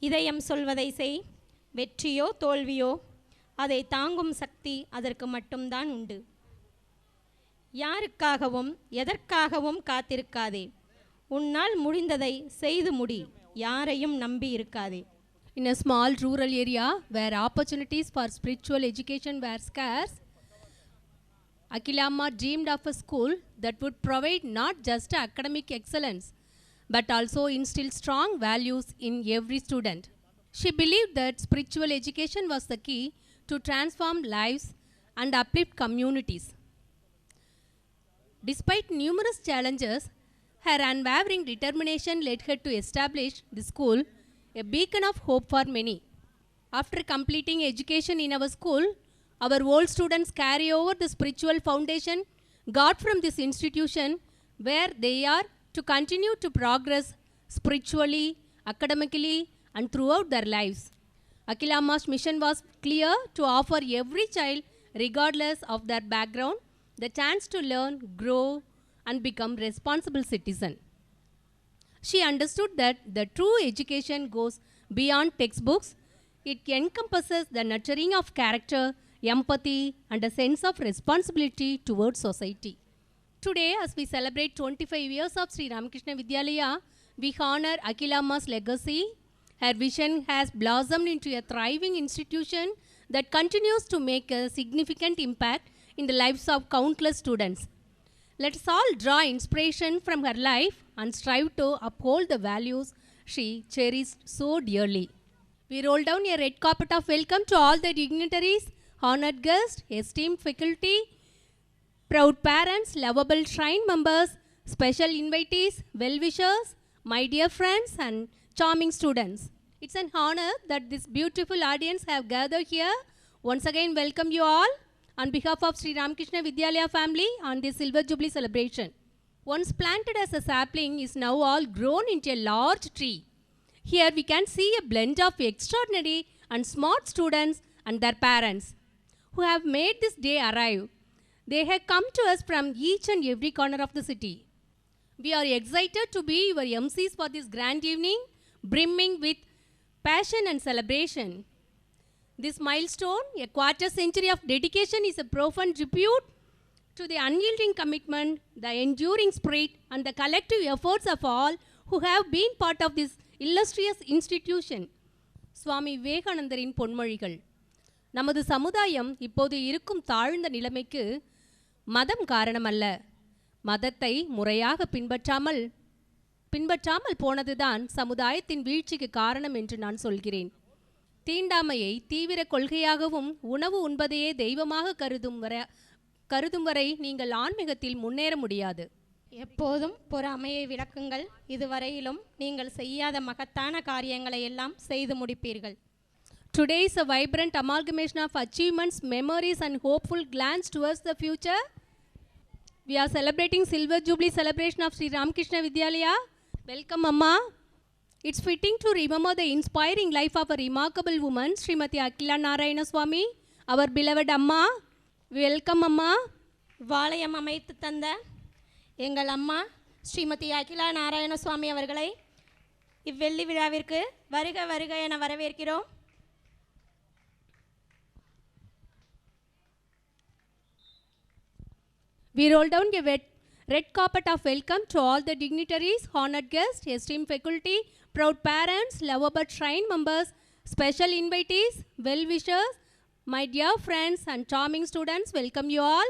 இதயம் சொல்வதை செய். வெற்றியோ தோல்வியோ அதை தாங்கும் சக்தி அதற்கு மட்டும்தான் உண்டு. யாருக்காகவும் எதற்காகவும் காத்திருக்காதே. உன்னால் முடிந்ததை செய்து முடி. யாரையும் நம்பி இருக்காதே. In a small rural area where opportunities for spiritual education were scarce, Akhilamma dreamed of a school that would provide not just academic excellence but also instill strong values in every student. She believed that spiritual education was the key to transform lives and uplift communities. Despite numerous challenges, her unwavering determination led her to establish the school, a beacon of hope for many. After completing education in our school, our old students carry over the spiritual foundation got from this institution, where they are to continue to progress spiritually, academically, and throughout their lives. Akhilamma's mission was clear: to offer every child, regardless of their background, the chance to learn, grow, and become responsible citizen. She understood that the true education goes beyond textbooks. It encompasses the nurturing of character, empathy, and a sense of responsibility towards society. Today, as we celebrate 25 years of Sri Ramakrishna Vidyalaya, we honor Akhilamma's legacy. Her vision has blossomed into a thriving institution that continues to make a significant impact in the lives of countless students. Let us all draw inspiration from her life and strive to uphold the values she cherished so dearly. We roll down a red carpet of welcome to all the dignitaries, honored guests, esteemed faculty, proud parents, lovable shrine members, special invitees, well-wishers, my dear friends, and charming students. It's an honor that this beautiful audience have gathered here. Once again, welcome you all on behalf of Sri Ramakrishna Vidyalaya family on this Silver Jubilee celebration. Once planted as a sapling is now all grown into a large tree. Here we can see a blend of extraordinary and smart students and their parents who have made this day arrive. They have come to us from each and every corner of the city. We are excited to be your MCs for this grand evening, brimming with passion and celebration. This milestone, a quarter century of dedication, is a profound tribute to the unyielding commitment, the enduring spirit, and the collective efforts of all who have been part of this illustrious institution. சுவாமி விவேகானந்தரின் பொன்மொழிகள். நமது சமுதாயம் இப்போது இருக்கும் தாழ்ந்த நிலைமைக்கு மதம் காரணமல்ல, மதத்தை முறையாக பின்பற்றாமல் போனதுதான் சமுதாயத்தின் வீழ்ச்சிக்கு காரணம் என்று நான் சொல்கிறேன். தீண்டாமையை தீவிர கொள்கையாகவும் உணவு உண்பதையே தெய்வமாக கருதும் வரை நீங்கள் ஆன்மீகத்தில் முன்னேற முடியாது. எப்போதும் பொறாமையை விளக்குங்கள். இதுவரையிலும் நீங்கள் செய்யாத மகத்தான காரியங்களை எல்லாம் செய்து முடிப்பீர்கள். Today is a vibrant amalgamation of achievements, memories, and hopeful glance towards the future. We are celebrating Silver Jubilee celebration of Sri Ramakrishna Vidyalaya. Welcome, Amma. It's fitting to remember the inspiring life of a remarkable woman, Srimati Akhila Narayana Swami, our beloved Amma. Welcome, Amma. வாளையம் அமைத்து தந்த எங்கள் அம்மா ஸ்ரீமதி அகிலா நாராயண சுவாமி அவர்களை இவ்வெள்ளி விழாவிற்கு வருக வருக என வரவேற்கிறோம். We roll down a red carpet of welcome to all the dignitaries, honored guests, esteemed faculty, proud parents, lovable shrine members, special invitees, well-wishers, my dear friends and charming students. Welcome you all.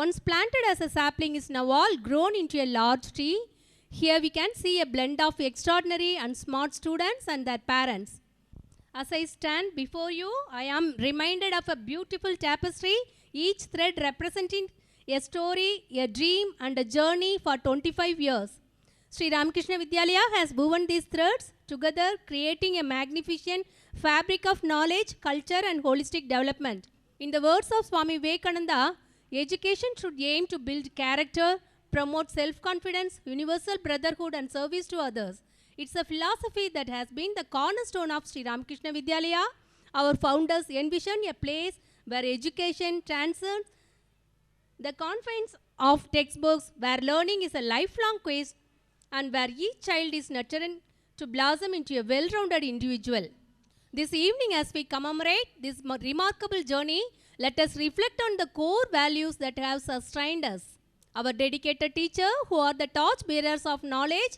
Once planted as a sapling is now all grown into a large tree. Here we can see a blend of extraordinary and smart students and their parents. As I stand before you, I am reminded of a beautiful tapestry, each thread representing a story, a dream, and a journey for 25 years. Sri Ramakrishna Vidyalaya has woven these threads together, creating a magnificent fabric of knowledge, culture, and holistic development. In the words of Swami Vivekananda, education should aim to build character, promote self-confidence, universal brotherhood, and service to others. It's a philosophy that has been the cornerstone of Sri Ramakrishna Vidyalaya. Our founders envision a place where education transcends the confines of textbooks, where learning is a lifelong quest, and where each child is nurtured to blossom into a well-rounded individual. This evening, as we commemorate this remarkable journey, let us reflect on the core values that have sustained us. Our dedicated teachers, who are the torch-bearers of knowledge,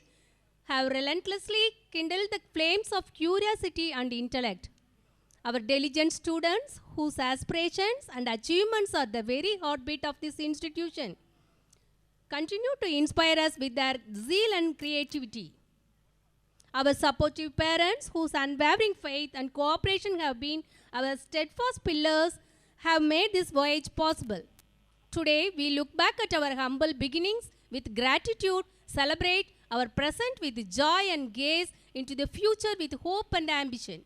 have relentlessly kindled the flames of curiosity and intellect. Our diligent students, whose aspirations and achievements are the very heartbeat of this institution, continue to inspire us with their zeal and creativity. Our supportive parents, whose unwavering faith and cooperation have been our steadfast pillars, have made this voyage possible. Today, we look back at our humble beginnings with gratitude, celebrate our present with joy, and gaze into the future with hope and ambition.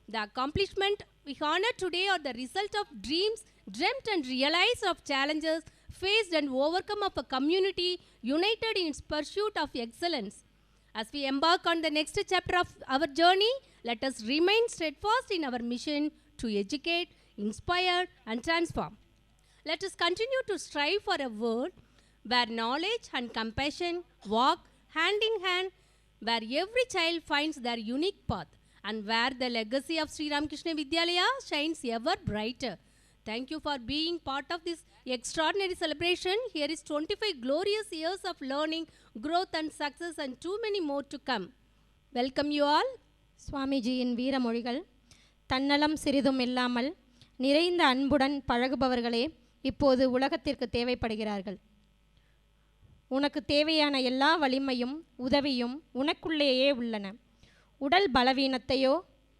The accomplishments we honor today are the result of dreams dreamt and realized, of challenges faced and overcome, of a community united in its pursuit of excellence. As we embark on the next chapter of our journey, let us remain steadfast in our mission to educate, inspire, and transform. Let us continue to strive for a world where knowledge and compassion walk hand in hand, where every child finds their unique path, and where the legacy of Sri Ramakrishna Vidyalaya shines ever brighter. Thank you for being part of this extraordinary celebration. Here is 25 glorious years of learning, growth and success, and too many more to come. Welcome you all. சுவாமிஜியின் வீரமொழிகள். தன்னலம் சிறிதும் இல்லாமல் நிறைந்த அன்புடன் பழகுபவர்களே இப்போது உலகத்திற்கு தேவைப்படுகிறார்கள். உனக்கு தேவையான எல்லா வலிமையும் உதவியும் உனக்குள்ளேயே உள்ளன. உடல் பலவீனத்தையோ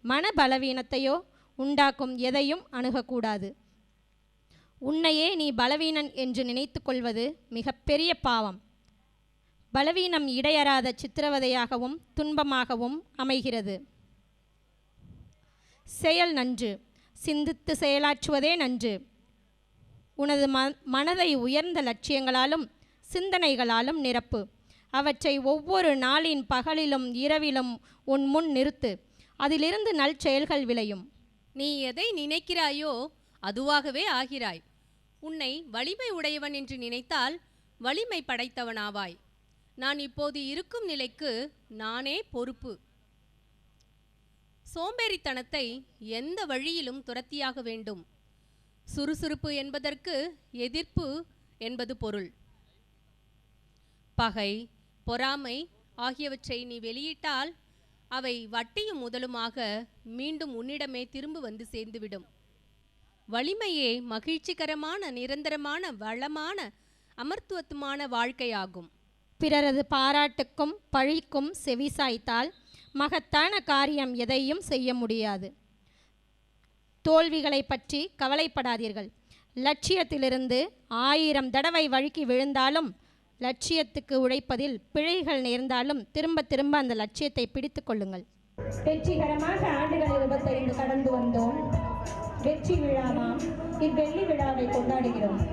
மன பலவீனத்தையோ உண்டாக்கும் எதையும் அணுகக்கூடாது. உன்னையே நீ பலவீனன் என்று நினைத்து கொள்வது மிகப்பெரிய பாவம். பலவீனம் இடையறாத சித்திரவதையாகவும் துன்பமாகவும் அமைகிறது. செயல் நன்று, சிந்தித்து செயலாற்றுவதே நன்று. உனது மனதை உயர்ந்த லட்சியங்களாலும் சிந்தனைகளாலும் நிரப்பு. அவற்றை ஒவ்வொரு நாளின் பகலிலும் இரவிலும் உன் முன் நிறுத்து. அதிலிருந்து நற்செயல்கள் விளையும். நீ எதை நினைக்கிறாயோ அதுவாகவே ஆகிறாய். உன்னை வலிமை உடையவன் என்று நினைத்தால் வலிமை படைத்தவனாவாய். நான் இப்போது இருக்கும் நிலைக்கு நானே பொறுப்பு. சோம்பேறித்தனத்தை எந்த வழியிலும் துரத்தியாக வேண்டும். சுறுசுறுப்பு என்பதற்கு எதிர்ப்பு என்பது பொருள். பகை, பொறாமை ஆகியவற்றை நீ வெளியிட்டால் அவை வட்டியும் முதலுமாக மீண்டும் உன்னிடமே திரும்ப வந்து சேர்ந்துவிடும். வலிமையே மகிழ்ச்சிகரமான, நிரந்தரமான, வளமான, அமர்த்துவமான வாழ்க்கையாகும். பிறரது பாராட்டுக்கும் பழிக்கும் செவிசாய்த்தால் மகத்தான காரியம் எதையும் செய்ய முடியாது. தோல்விகளை பற்றி கவலைப்படாதீர்கள். லட்சியத்திலிருந்து 1000 தடவை வழுக்கி விழுந்தாலும், லட்சியத்துக்கு உழைப்பதில் பிழைகள் நேர்ந்தாலும் திரும்ப திரும்ப அந்த லட்சியத்தை பிடித்து கொள்ளுங்கள். வெற்றிகரமாக ஆண்டுகள் 25 கடந்து வந்தோம். வெற்றி விழாவாம் இவ்வெள்ளி விழாவை கொண்டாடுகிறோம்.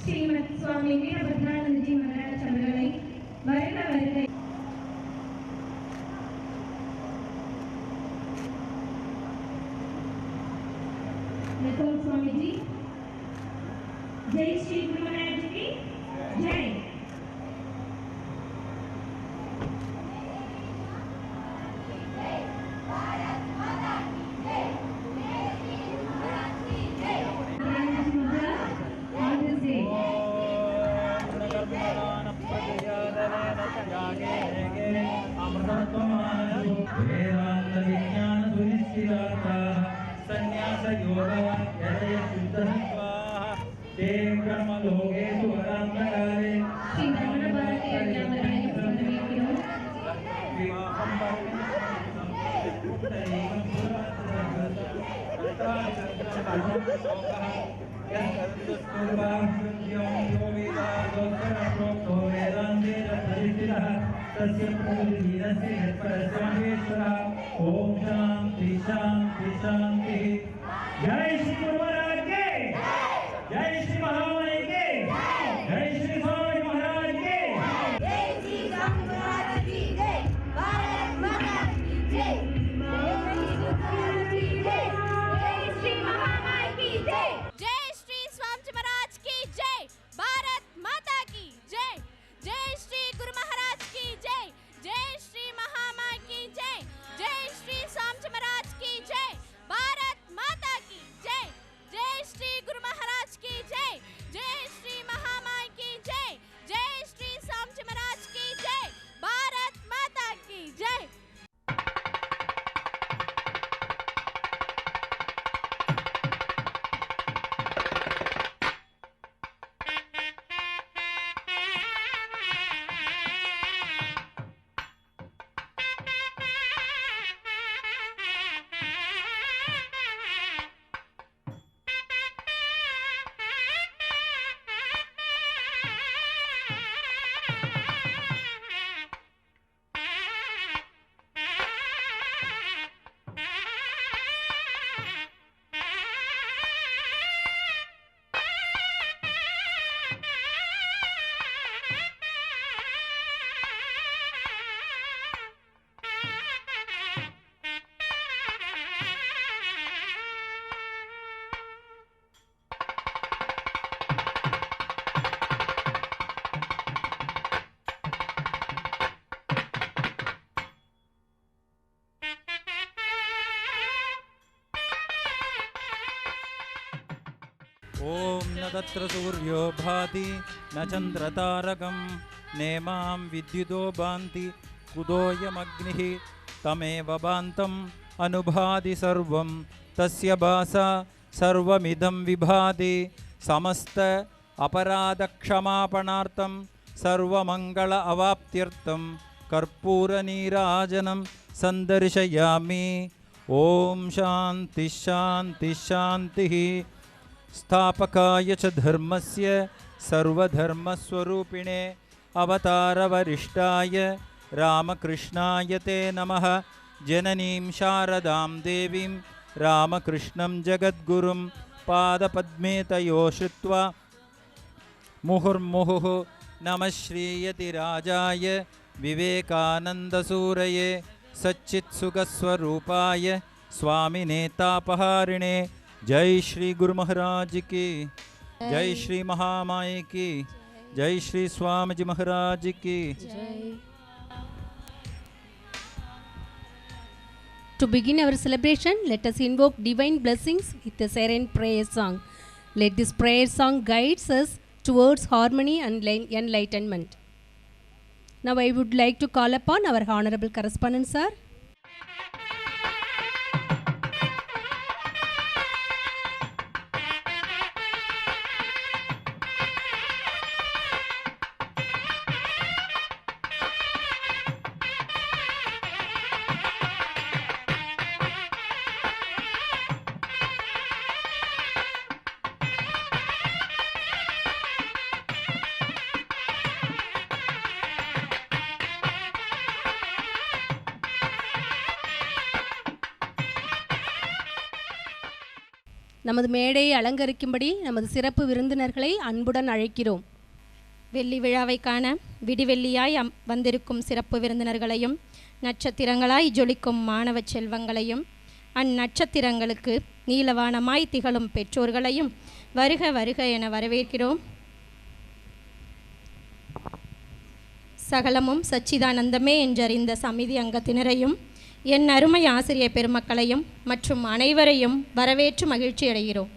ஸ்ரீமத் சுவாமி வீரபத்ரானந்தஜி மகாராஜ் அவர்களை வருக வருகை. स्वामी जी जय श्री गुरु महाराज की जय. ओम शांति शांति शांति. जय श्री गुरु महाराज की. जय श्री स्वामी महाराज की जय। भारत माता की जय। जय श्री गुरु महाराज की जय। जय श्री महामाई की जय। जय श्री स्वामी महाराज की जय। भारत माता की जय। जय श्री गुरु महाराज की जय। जय श्री महामाई की जय। जय श्री स्वामी महाराज की जय। भारत माता की जय। ओम न तत्र सूर्यो भाति न चन्द्रतारकं नेमां विद्युतो भान्ति कुतोऽयमग्निः तमेव भान्तम् अनुभाति सर्वं तस्य भासा सर्वमिदं विभाति समस्त अपराधक्षमापणार्थं सर्वमङ्गल अवाप्त्यर्थं कर्पूरनीराजनं सन्दर्शयामि। ओम शान्ति शान्ति शान्तिः। स्थापकाय च धर्मस्य सर्वधर्मस्वरूपिणे अवतारवरिष्ठाय रामकृष्णाय ते नमः। जननीं शारदां देवीं रामकृष्णं जगद्गुरुं पादपद्मे तयो श्रुत्वा मुहुर्मुहुः नमः श्रीयतिराजाय विवेकानन्दसूरये सच्चित्सुखस्वरूपाय स्वामिने तापहारिणे। जय श्री गुरु महाराज की जय। श्री महामाई की जय। श्री स्वामी जी महाराज की जय। To begin our celebration, let us invoke divine blessings with a serene prayer song. Let this prayer song guide us towards harmony and enlightenment. Now I would like to call upon our honorable correspondent sir. நமது மேடையை அலங்கரிக்கும்படி நமது சிறப்பு விருந்தினர்களை அன்புடன் அழைக்கிறோம். வெள்ளி விழாவை காண விடிவெள்ளியாய் வந்திருக்கும் சிறப்பு விருந்தினர்களையும் நட்சத்திரங்களாய் ஜொலிக்கும் மாணவ செல்வங்களையும் அந்நட்சத்திரங்களுக்கு நீலவானமாய் திகழும் பெற்றோர்களையும் வருக வருக என வரவேற்கிறோம். சகலமும் சச்சிதானந்தமே என்றறிந்த சமிதி அங்கத்தினரையும் என் அருமை ஆசிரியர் பெருமக்களையும் மற்றும் அனைவரையும் வரவேற்று மகிழ்ச்சி அடைகிறோம்.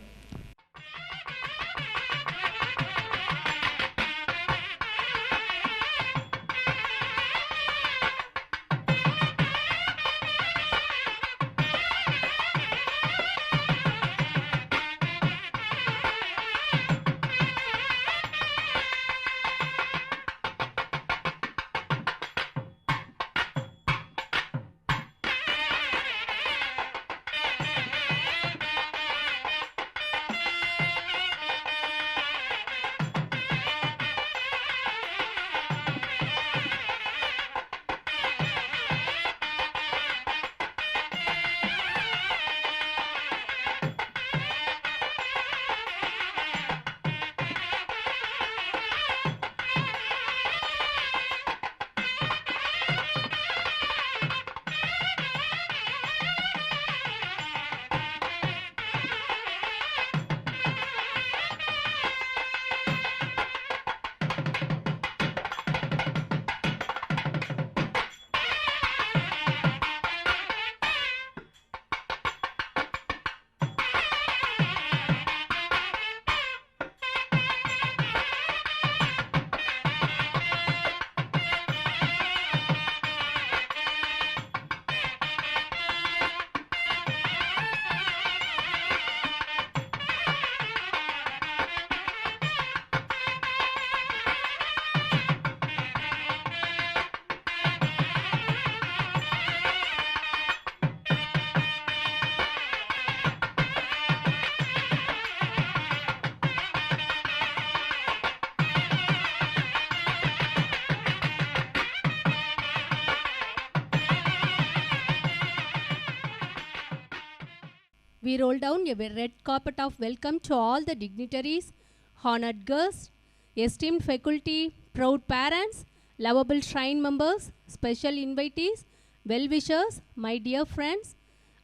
We roll down a red carpet of welcome to all the dignitaries, honored guests, esteemed faculty, proud parents, lovable shrine members, special invitees, well-wishers, my dear friends,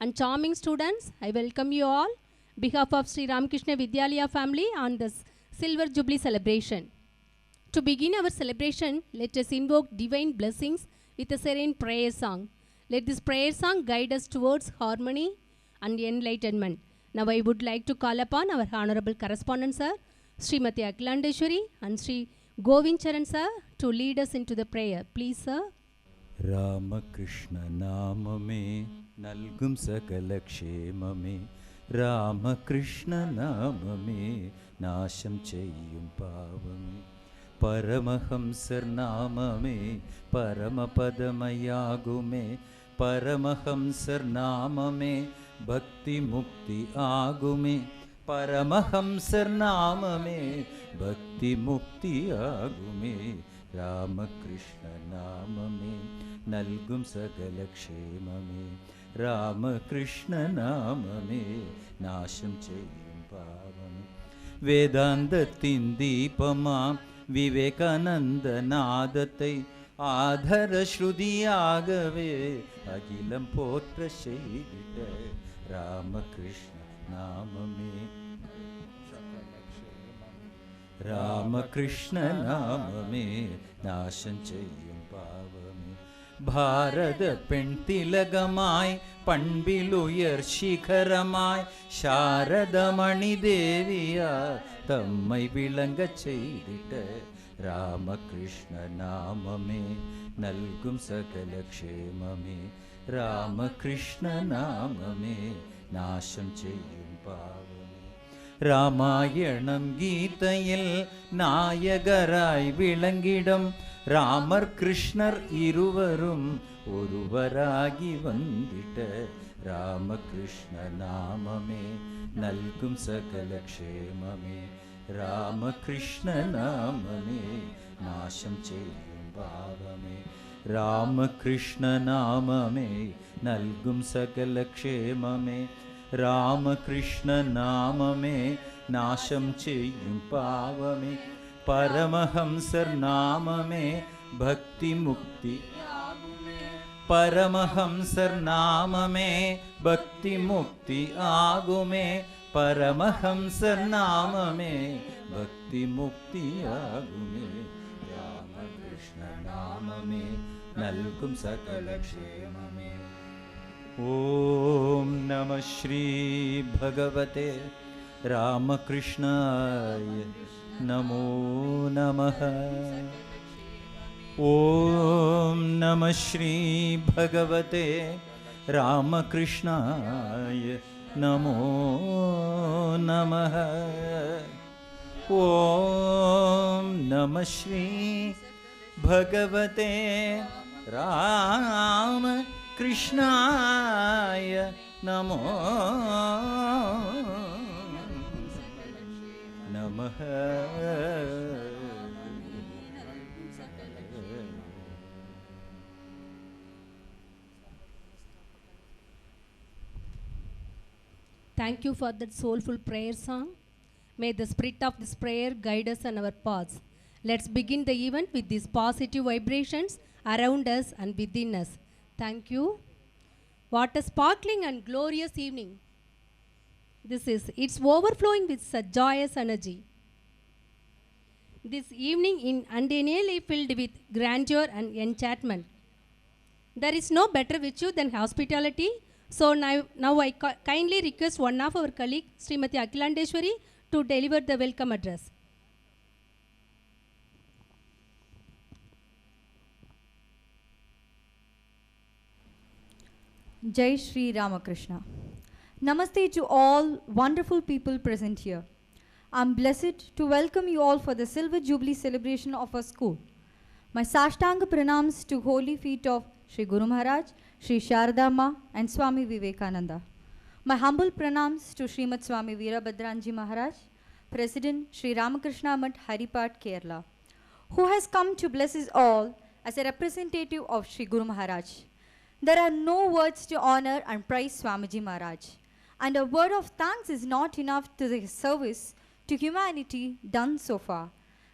and charming students. I welcome you all behalf of Sri Ramakrishna Vidyalaya family on this Silver Jubilee celebration. To begin our celebration, let us invoke divine blessings with a serene prayer song. Let this prayer song guide us towards harmony and enlightenment. Now I would like to call upon our honorable correspondent sir, Srimati Akhilandeshwari and Sri Govind Charan sir to lead us into the prayer. Please sir. Ramakrishna Namame Nalgum Sakala Kshemame Ramakrishna Namame Nasham Cheyum Pavame Paramahamsar Namame Paramapadamayagume Paramahamsar Namame Bhakti Mukti Agume Paramahamsar Namame Bhakti Mukti Agume Ramakrishna Namame Nalgum Sagala Kshemame Ramakrishna Namame Nasham Cheyum Pavame Vedandatin Deepama Vivekananda Nadatai Adhara Shrudiyagave Agilam Potra Sheyita Ramakrishna Namame Ramakrishna Namame Nasham Cheyum Pavame Bharada Pentilagamai Panbiluyar Shikharamai Sharadamani Deviya Tammai Vilanga Cheydita Ramakrishna Namame Nalgum Sakala Kshemame Ramakrishna Namame Nasham Cheyum Pavame Ramayanam Geethayil Nayagarai Vilangidam Ramar Krishnar Iruvarum Uruvaragi Vandita Ramakrishna Namame Nalgum Sakala Kshemame Ramakrishna Namame Nasham Cheyum Pavame Ramakrishna Namame Nalgum Sakala Kshemame Ramakrishna Namame Nasham Cheyum Pavame Paramahamsar Namame Bhakti Mukti Paramahamsar Namame Bhakti Mukti Agume Paramahamsar Namame Bhakti Mukti Agume Ramakrishna Namame Nalgum Sakala Kshemame Om Namah Shri Bhagavate Ramakrishnaya Namo Namaha Om Namah Shri Bhagavate Ramakrishnaya Namo Namaha Om Namah Shri Bhagavate Ram Krishnaya Namo Namaha. Thank you for that soulful prayer song. May the spirit of this prayer guide us on our paths. Let's begin the event with these positive vibrations around us and within us. Thank you. What a sparkling and glorious evening. It's overflowing with such joyous energy. This evening is undeniably filled with grandeur and enchantment. There is no better virtue than hospitality. So now I kindly request one of our colleagues, Srimati Akhilandeshwari, to deliver the welcome address. Jai Shri Ramakrishna. Namaste to all wonderful people present here. I'm blessed to welcome you all for the Silver Jubilee celebration of our school. My Sashtanga pranams to holy feet of Sri Guru Maharaj, Sri Sharada Ma and Swami Vivekananda. My humble pranams to Srimad Swami Veerabhadranji Maharaj, President Sri Ramakrishna Math Haripat Kerala, who has come to bless us all as a representative of Sri Guru Maharaj. There are no words to honor and praise Swamiji Maharaj. and a word of thanks is not enough to the service to humanity done so far.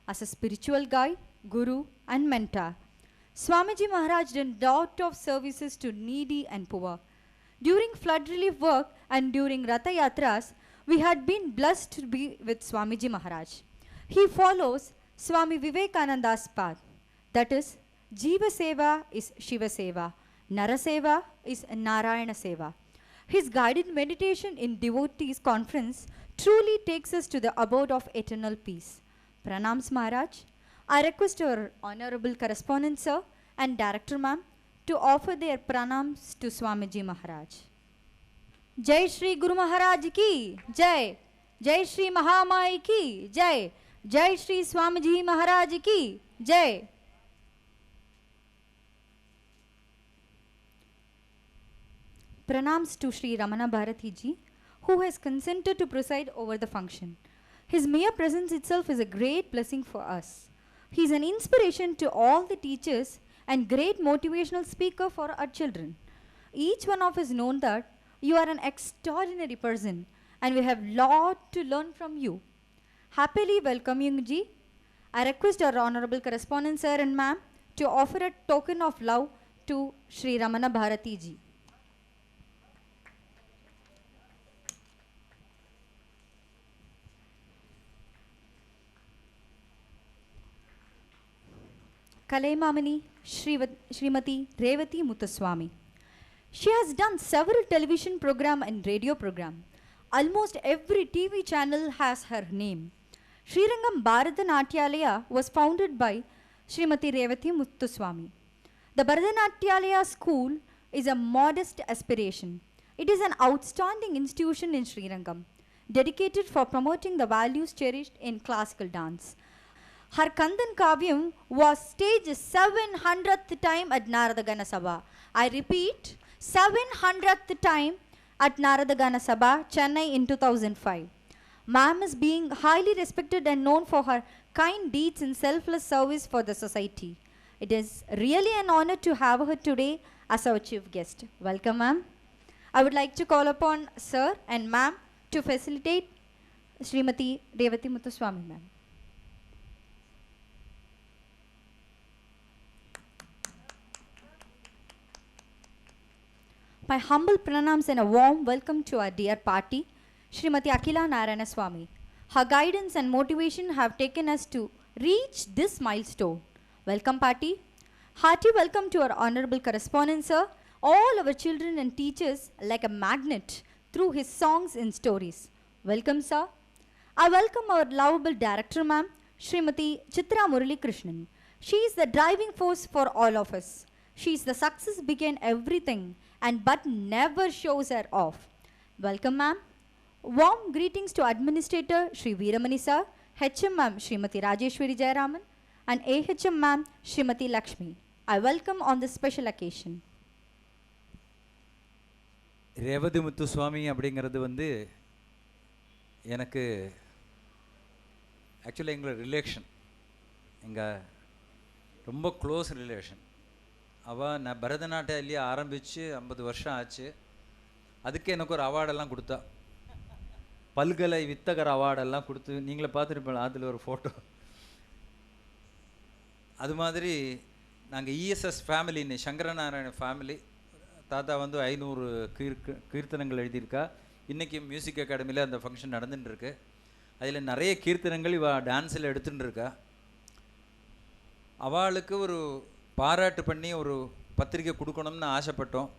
As a spiritual guide, guru, and mentor, Swamiji Maharaj did a lot of services to needy and poor. During flood relief work and during Ratha Yatras, we had been blessed to be with Swamiji Maharaj. He follows Swami Vivekananda's path. That is, Jiva Seva is Shiva Seva, Nara Seva is Narayana Seva. His guided meditation in devotees conference truly takes us to the abode of eternal peace. Pranams Maharaj. I request our honorable correspondent sir and director ma'am to offer their pranams to Swamiji Maharaj. Jai Shri Guru Maharaj ki Jai. Jai Shri Mahamai ki Jai. Jai Shri Swamiji Maharaj ki Jai. Pranams to Sri Ramana Bharati ji, who has consented to preside over the function. His mere presence itself is a great blessing for us. He is an inspiration to all the teachers and great motivational speaker for our children. Each one of us known that you are an extraordinary person and we have lot to learn from you. Happily welcoming ji, I request our honorable correspondent sir and ma'am to offer a token of love to Sri Ramana Bharati ji. Kalaimamani Srimati Revati Muthuswamy. She has done several television program and radio program. Almost every TV channel has her name. Srirangam Bharatanatyalaya was founded by Srimati Revati Muthuswamy. The Bharatanatyalaya school is a modest aspiration. It is an outstanding institution in Srirangam, dedicated for promoting the values cherished in classical dance. Her Kandan Kavyam was staged 700th time at Naradagana Sabha. I repeat, 700th time at Naradagana Sabha, Chennai in 2005. Ma'am is being highly respected and known for her kind deeds and selfless service for the society. It is really an honor to have her today as our chief guest. Welcome, ma'am. I would like to call upon sir and ma'am to facilitate Srimati Revati Muthuswamy, ma'am. My humble pranams and a warm welcome to our dear party, Srimati Akila Narayana Swamy. Her guidance and motivation have taken us to reach this milestone. Welcome party. Hearty welcome to our honorable correspondent sir, all our children and teachers like a magnet through his songs and stories. Welcome sir. I welcome our lovable director ma'am, Srimati Chitra Murali Krishnan. She is the driving force for all of us. She is the success behind everything and but never shows her off. Welcome ma'am. Warm greetings to Administrator Sri Veeramani sir, HM ma'am Srimati Rajeshwari Jayaraman and AHM ma'am Srimati Lakshmi. I welcome on this special occasion. Revathi Muthuswami அப்படிங்கிறது வந்து எனக்கு actually எங்களோட relation, எங்கள் ரொம்ப close relation. அவள் நான் பரதநாட்டியம் ஆரம்பித்து 50 வருஷம் ஆச்சு. அதுக்கு எனக்கு ஒரு அவார்டெல்லாம் கொடுத்தா, பல்கலை வித்தகர் அவார்டெல்லாம் கொடுத்து, நீங்களே பார்த்துருப்பீங்க அதில் ஒரு ஃபோட்டோ. அது மாதிரி நாங்கள் இஎஸ்எஸ் ஃபேமிலின்னு சங்கரநாராயண ஃபேமிலி. தாத்தா வந்து 500 கீர்த்தனங்கள் எழுதியிருக்கா. இன்றைக்கி மியூசிக் அகாடமியில் அந்த ஃபங்க்ஷன் நடந்துட்டுருக்கு. அதில் நிறைய கீர்த்தனங்கள் இவள் டான்ஸில் எடுத்துகிட்டு இருக்கா. அவளுக்கு ஒரு பாராட்டு பண்ணி ஒரு பத்திரிக்கை கொடுக்கணும்னு ஆசைப்பட்டோம்.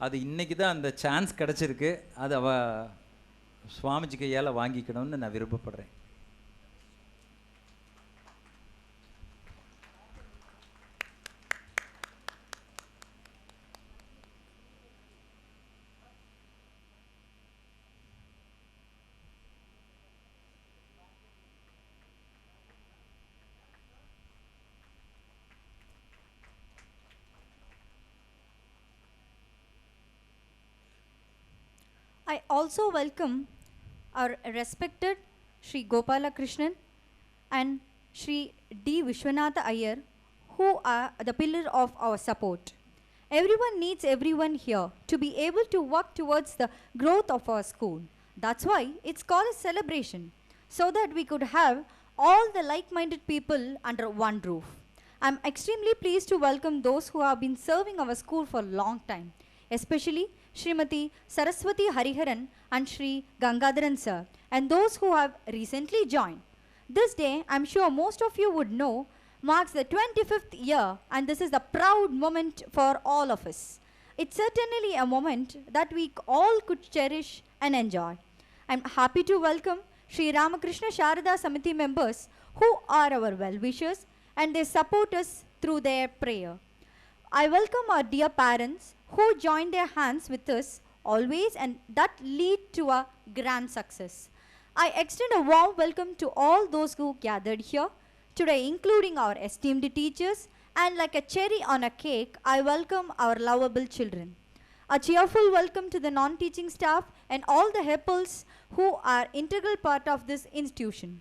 அது இன்றைக்கி தான் அந்த சான்ஸ் கிடச்சிருக்கு. அது அவள் சுவாமிஜி கையால் வாங்கிக்கணும்னு நான் விருப்பப்படுறேன். I also welcome our respected Sri Gopala Krishnan and Sri D. Vishwanatha Iyer, who are the pillar of our support. Everyone needs everyone here to be able to work towards the growth of our school. That's why it's called a celebration, so that we could have all the like-minded people under one roof. I'm extremely pleased to welcome those who have been serving our school for a long time, especially Srimati Saraswati Hariharan and Shri Gangadharan sir, and those who have recently joined. This day, I'm sure most of you would know, marks the 25th year, and this is a proud moment for all of us. It's certainly a moment that we all could cherish and enjoy. I'm happy to welcome Sri Ramakrishna Sharada Samiti members who are our well-wishers and they support us through their prayer. I welcome our dear parents who join their hands with us always and that lead to a grand success. I extend a warm welcome to all those who gathered here today, including our esteemed teachers, and like a cherry on a cake, I welcome our lovable children. A cheerful welcome to the non-teaching staff and all the helpers who are integral part of this institution.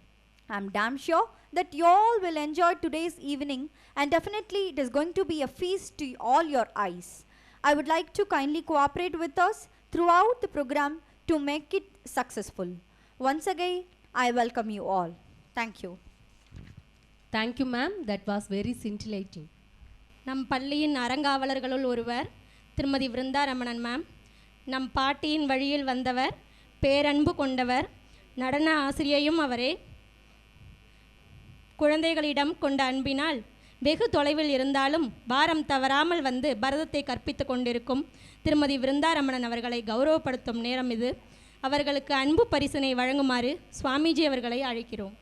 I'm damn sure that you all will enjoy today's evening, and definitely it is going to be a feast to all your eyes. I would like to kindly cooperate with us throughout the program to make it successful. Once again, I welcome you all. Thank you. Thank you, ma'am. That was very scintillating. நம் பள்ளியின் அறங்காவலர்களுள் ஒருவர் திருமதி விருந்தா Ramanan ma'am. நம் பாட்டியின் வழியில் வந்தவர், பேரன்பு கொண்டவர், நடன ஆசிரியையும் அவரே. குழந்தைகளிடம் கொண்ட அன்பினால் வெகு தொலைவில் இருந்தாலும் வாரம் தவறாமல் வந்து பரதத்தை கற்பித்து கொண்டிருக்கும் திருமதி விருந்தா ரமணன் அவர்களை கௌரவப்படுத்தும் நேரம் இது. அவர்களுக்கு அன்பு பரிசினை வழங்குமாறு சுவாமிஜி அவர்களை அழைக்கிறோம்.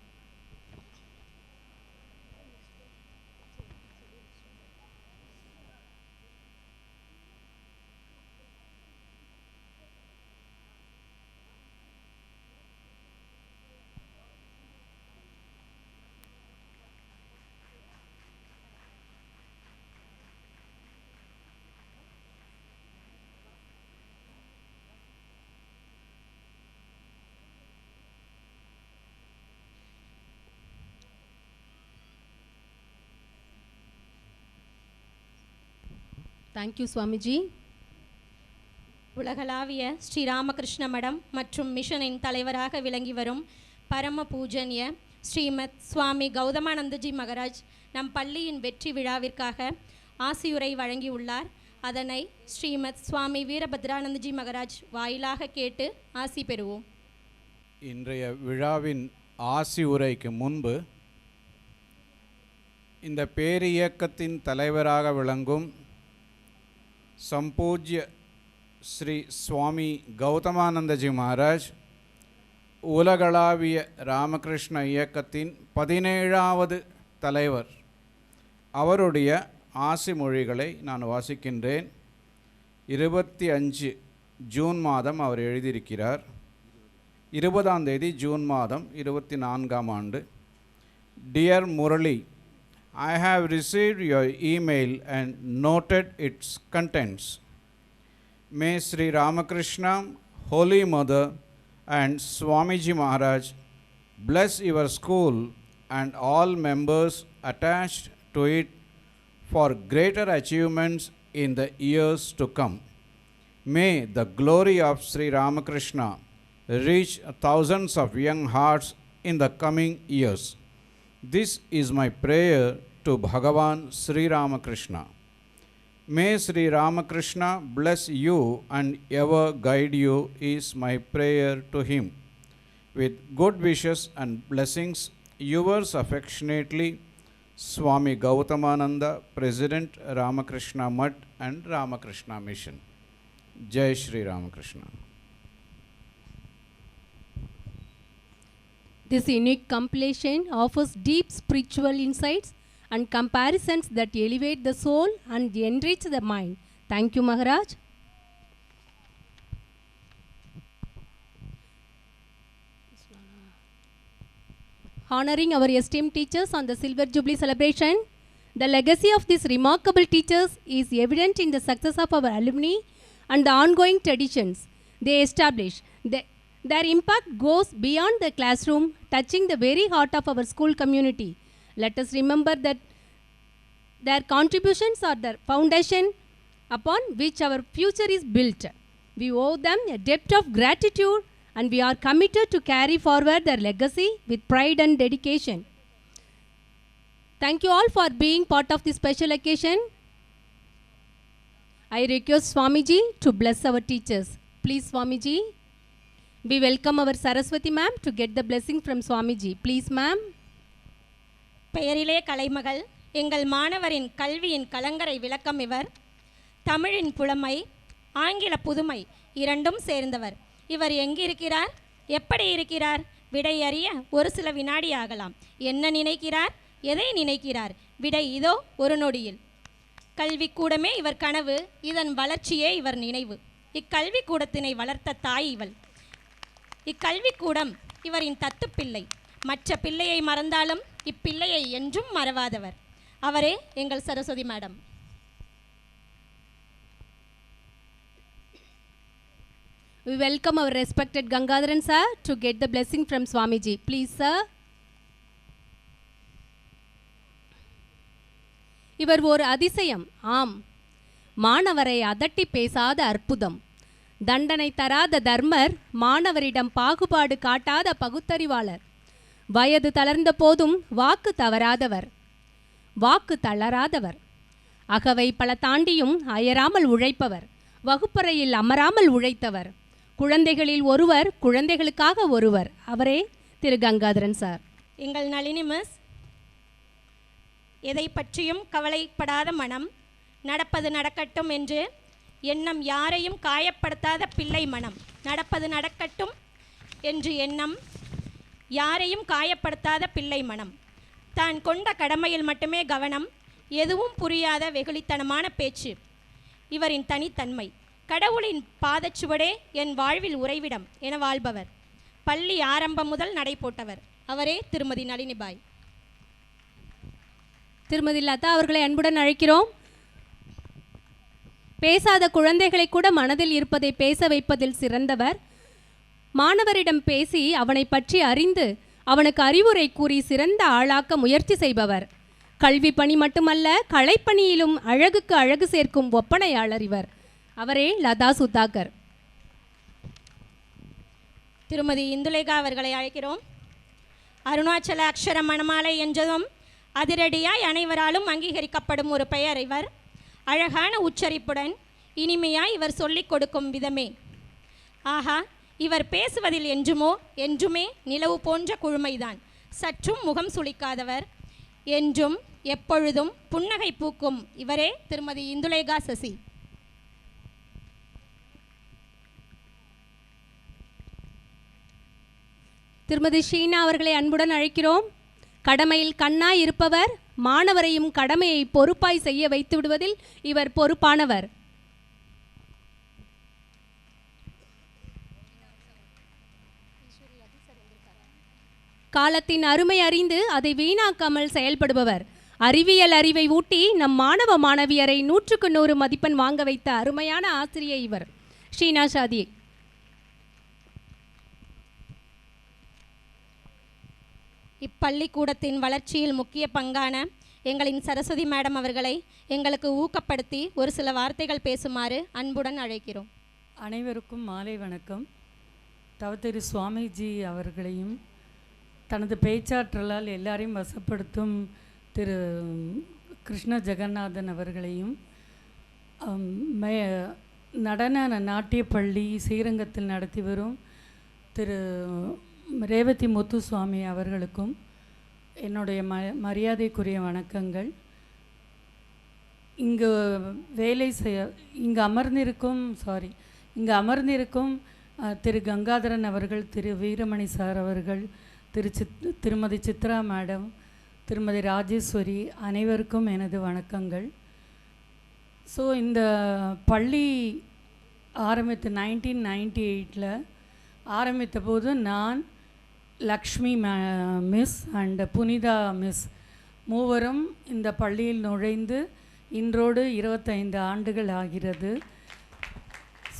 Thank you, Swamiji. உலகளாவிய ஸ்ரீராமகிருஷ்ண மடம் மற்றும் மிஷனின் தலைவராக விளங்கி வரும் பரம பூஜன்ய ஸ்ரீமத் சுவாமி கௌதமானந்தஜி மகராஜ் நம் பள்ளியின் வெற்றி விழாவிற்காக ஆசியுரை வழங்கியுள்ளார். அதனை ஸ்ரீமத் சுவாமி வீரபத்ரானந்தஜி மகராஜ் வாயிலாக கேட்டு ஆசி பெறுவோம். இன்றைய விழாவின் ஆசி உரைக்கு முன்பு இந்த பேரியக்கத்தின் தலைவராக விளங்கும் சம்பூஜ்ய ஸ்ரீ சுவாமி கௌதமானந்தஜி மகாராஜ் உலகளாவிய ராமகிருஷ்ண இயக்கத்தின் 17வது தலைவர் அவருடைய ஆசி மொழிகளை நான் வாசிக்கின்றேன். 25 ஜூன் மாதம் அவர் எழுதியிருக்கிறார். 20ஆம் தேதி ஜூன் மாதம் 24ஆம் ஆண்டு. Dear Murali, I have received your email and noted its contents. May Sri Ramakrishna, Holy Mother and Swamiji Maharaj bless your school and all members attached to it for greater achievements in the years to come. May the glory of Sri Ramakrishna reach thousands of young hearts in the coming years. This is my prayer to Bhagavan Sri Ramakrishna. May Sri Ramakrishna bless you and ever guide you is my prayer to him. With good wishes and blessings, yours affectionately, Swami Gautamananda, President, Ramakrishna Mutt and Ramakrishna Mission. Jai Shri Ramakrishna. This unique compilation offers deep spiritual insights and comparisons that elevate the soul and enrich the mind. Thank you, Maharaj. Honoring our esteemed teachers on the Silver Jubilee celebration, the legacy of these remarkable teachers is evident in the success of our alumni and the ongoing traditions they establish. Their impact goes beyond the classroom, touching the very heart of our school community. Let us remember that their contributions are the foundation upon which our future is built. We owe them a debt of gratitude and we are committed to carry forward their legacy with pride and dedication. Thank you all for being part of this special occasion. I request Swamiji to bless our teachers. Please, Swamiji. We welcome our Saraswati ma'am to get the blessing from Swamiji. Please, ma'am. பெயரிலே கலைமகள் எங்கள் மாணவரின் கல்வியின் கலங்கரை விளக்கம் இவர். தமிழின் புலமை ஆங்கில புதுமை இரண்டும் சேர்ந்தவர். இவர் எங்கிருக்கிறார், எப்படி இருக்கிறார்? விடை அறிய ஒரு சில வினாடி ஆகலாம். என்ன நினைக்கிறார், எதை நினைக்கிறார்? விடை இதோ ஒரு நொடியில். கல்விக்கூடமே இவர் கனவு, இதன் வளர்ச்சியே இவர் நினைவு. இக்கல்விக்கூடத்தினை வளர்த்த தாய் இவள். இக்கல்விக்கூடம் இவரின் தத்துப்பிள்ளை. மற்ற பிள்ளையை மறந்தாலும் இப்பிள்ளையை என்றும் மறவாதவர். அவரே எங்கள் Saraswathi madam. We welcome our respected Gangadharan sir to get the blessing from Swamiji. Please, sir. இவர் ஒரு அதிசயம். ஆம், மாணவரை அதட்டி பேசாத அற்புதம். தண்டனை தராத தர்மர், மாணவரிடம் பாகுபாடு காட்டாத பகுத்தறிவாளர். வயது தளர்ந்த போதும் வாக்கு தவறாதவர், வாக்கு தளராதவர். அகவை பல தாண்டியும் அயராமல் உழைப்பவர், வகுப்பறையில் அமராமல் உழைத்தவர். குழந்தைகளில் ஒருவர், குழந்தைகளுக்காக ஒருவர். அவரே திரு கங்காதரன் சார். எங்கள் நளினி மிஸ். எதை பற்றியும் கவலைப்படாத மனம், நடப்பது நடக்கட்டும் என்று எண்ணம், யாரையும் காயப்படுத்தாத பிள்ளை மனம். நடப்பது நடக்கட்டும் என்று எண்ணம், யாரையும் காயப்படுத்தாத பிள்ளை மனம். தான் கொண்ட கடமையில் மட்டுமே கவனம், எதுவும் புரியாத வெகுளித்தனமான பேச்சு இவரின் தனித்தன்மை. கடவுளின் பாதச்சுவடே என் வாழ்வில் உறைவிடம் என வாழ்பவர். பள்ளி ஆரம்பம் முதல் நடை போட்டவர். அவரே திருமதி நளினிபாய். திருமதி லதா அவர்களை அன்புடன் அழைக்கிறோம். பேசாத குழந்தைகளை கூட மனதில் இருப்பதை பேச வைப்பதில் சிறந்தவர். மாணவரிடம் பேசி அவனை பற்றி அறிந்து அவனுக்கு அறிவுரை கூறி சிறந்த ஆளாக்க முயற்சி செய்பவர். கல்வி பணி மட்டுமல்ல, கலைப்பணியிலும் அழகுக்கு அழகு சேர்க்கும் ஒப்பனையாளர் இவர். அவரே லதா சுதாகர். திருமதி இந்துலேகா அவர்களை அழைக்கிறோம். அருணாச்சல அக்ஷர மணமாலை என்றதும் அதிரடியாய் அனைவராலும் அங்கீகரிக்கப்படும் ஒரு பெயர் இவர். அழகான உச்சரிப்புடன் இனிமையாய் இவர் சொல்லிக் கொடுக்கும் விதமே. ஆஹா, இவர் பேசுவதில் என்றுமே நிலவு போன்ற குழுமைதான். சற்றும் முகம் சுளிக்காதவர், என்றும் எப்பொழுதும் புன்னகை பூக்கும் இவரே திருமதி இந்துலேகா சசி. திருமதி ஷீனா அவர்களை அன்புடன் அழைக்கிறோம். கடமையில் கண்ணாய் இருப்பவர், மாணவரையும் கடமையை பொறுப்பாய் செய்ய வைத்து விடுவதில் இவர் பொறுப்பானவர். காலத்தின் அருமை அறிந்து அதை வீணாக்காமல் செயல்படுபவர். அறிவியல் அறிவை ஊட்டி நம் மாணவ மாணவியரை 100க்கு 100 மதிப்பெண் வாங்க வைத்த அருமையான ஆசிரியை இவர். ஷீனா ஷாதி. இப்பள்ளிக்கூடத்தின் வளர்ச்சியில் முக்கிய பங்கான எங்களின் சரஸ்வதி மேடம் அவர்களை எங்களுக்கு ஊக்கப்படுத்தி ஒரு சில வார்த்தைகள் பேசுமாறு அன்புடன் அழைக்கிறோம். அனைவருக்கும் மாலை வணக்கம். திரு சுவாமிஜி அவர்களையும் தனது பேச்சாற்றலால் எல்லாரையும் வசப்படுத்தும் திரு கிருஷ்ண ஜெகநாதன் அவர்களையும், நடன நாட்டிய பள்ளி ஸ்ரீரங்கத்தில் நடத்தி வரும் திரு ரேவதி முத்துசுவாமி அவர்களுக்கும் என்னுடைய மரியாதைக்குரிய வணக்கங்கள். இங்கு இங்கு அமர்ந்திருக்கும் திரு கங்காதரன் அவர்கள், திரு வீரமணி சார் அவர்கள், திருமதி சித்ரா மேடம், திருமதி ராஜேஸ்வரி, அனைவருக்கும் எனது வணக்கங்கள். ஸோ இந்த பள்ளி ஆரம்பித்த 1998 ஆரம்பித்த போது நான், Lakshmi miss and Punitha miss மூவரும் இந்த பள்ளியில் நுழைந்து இன்றோடு 25 ஆண்டுகள் ஆகிறது.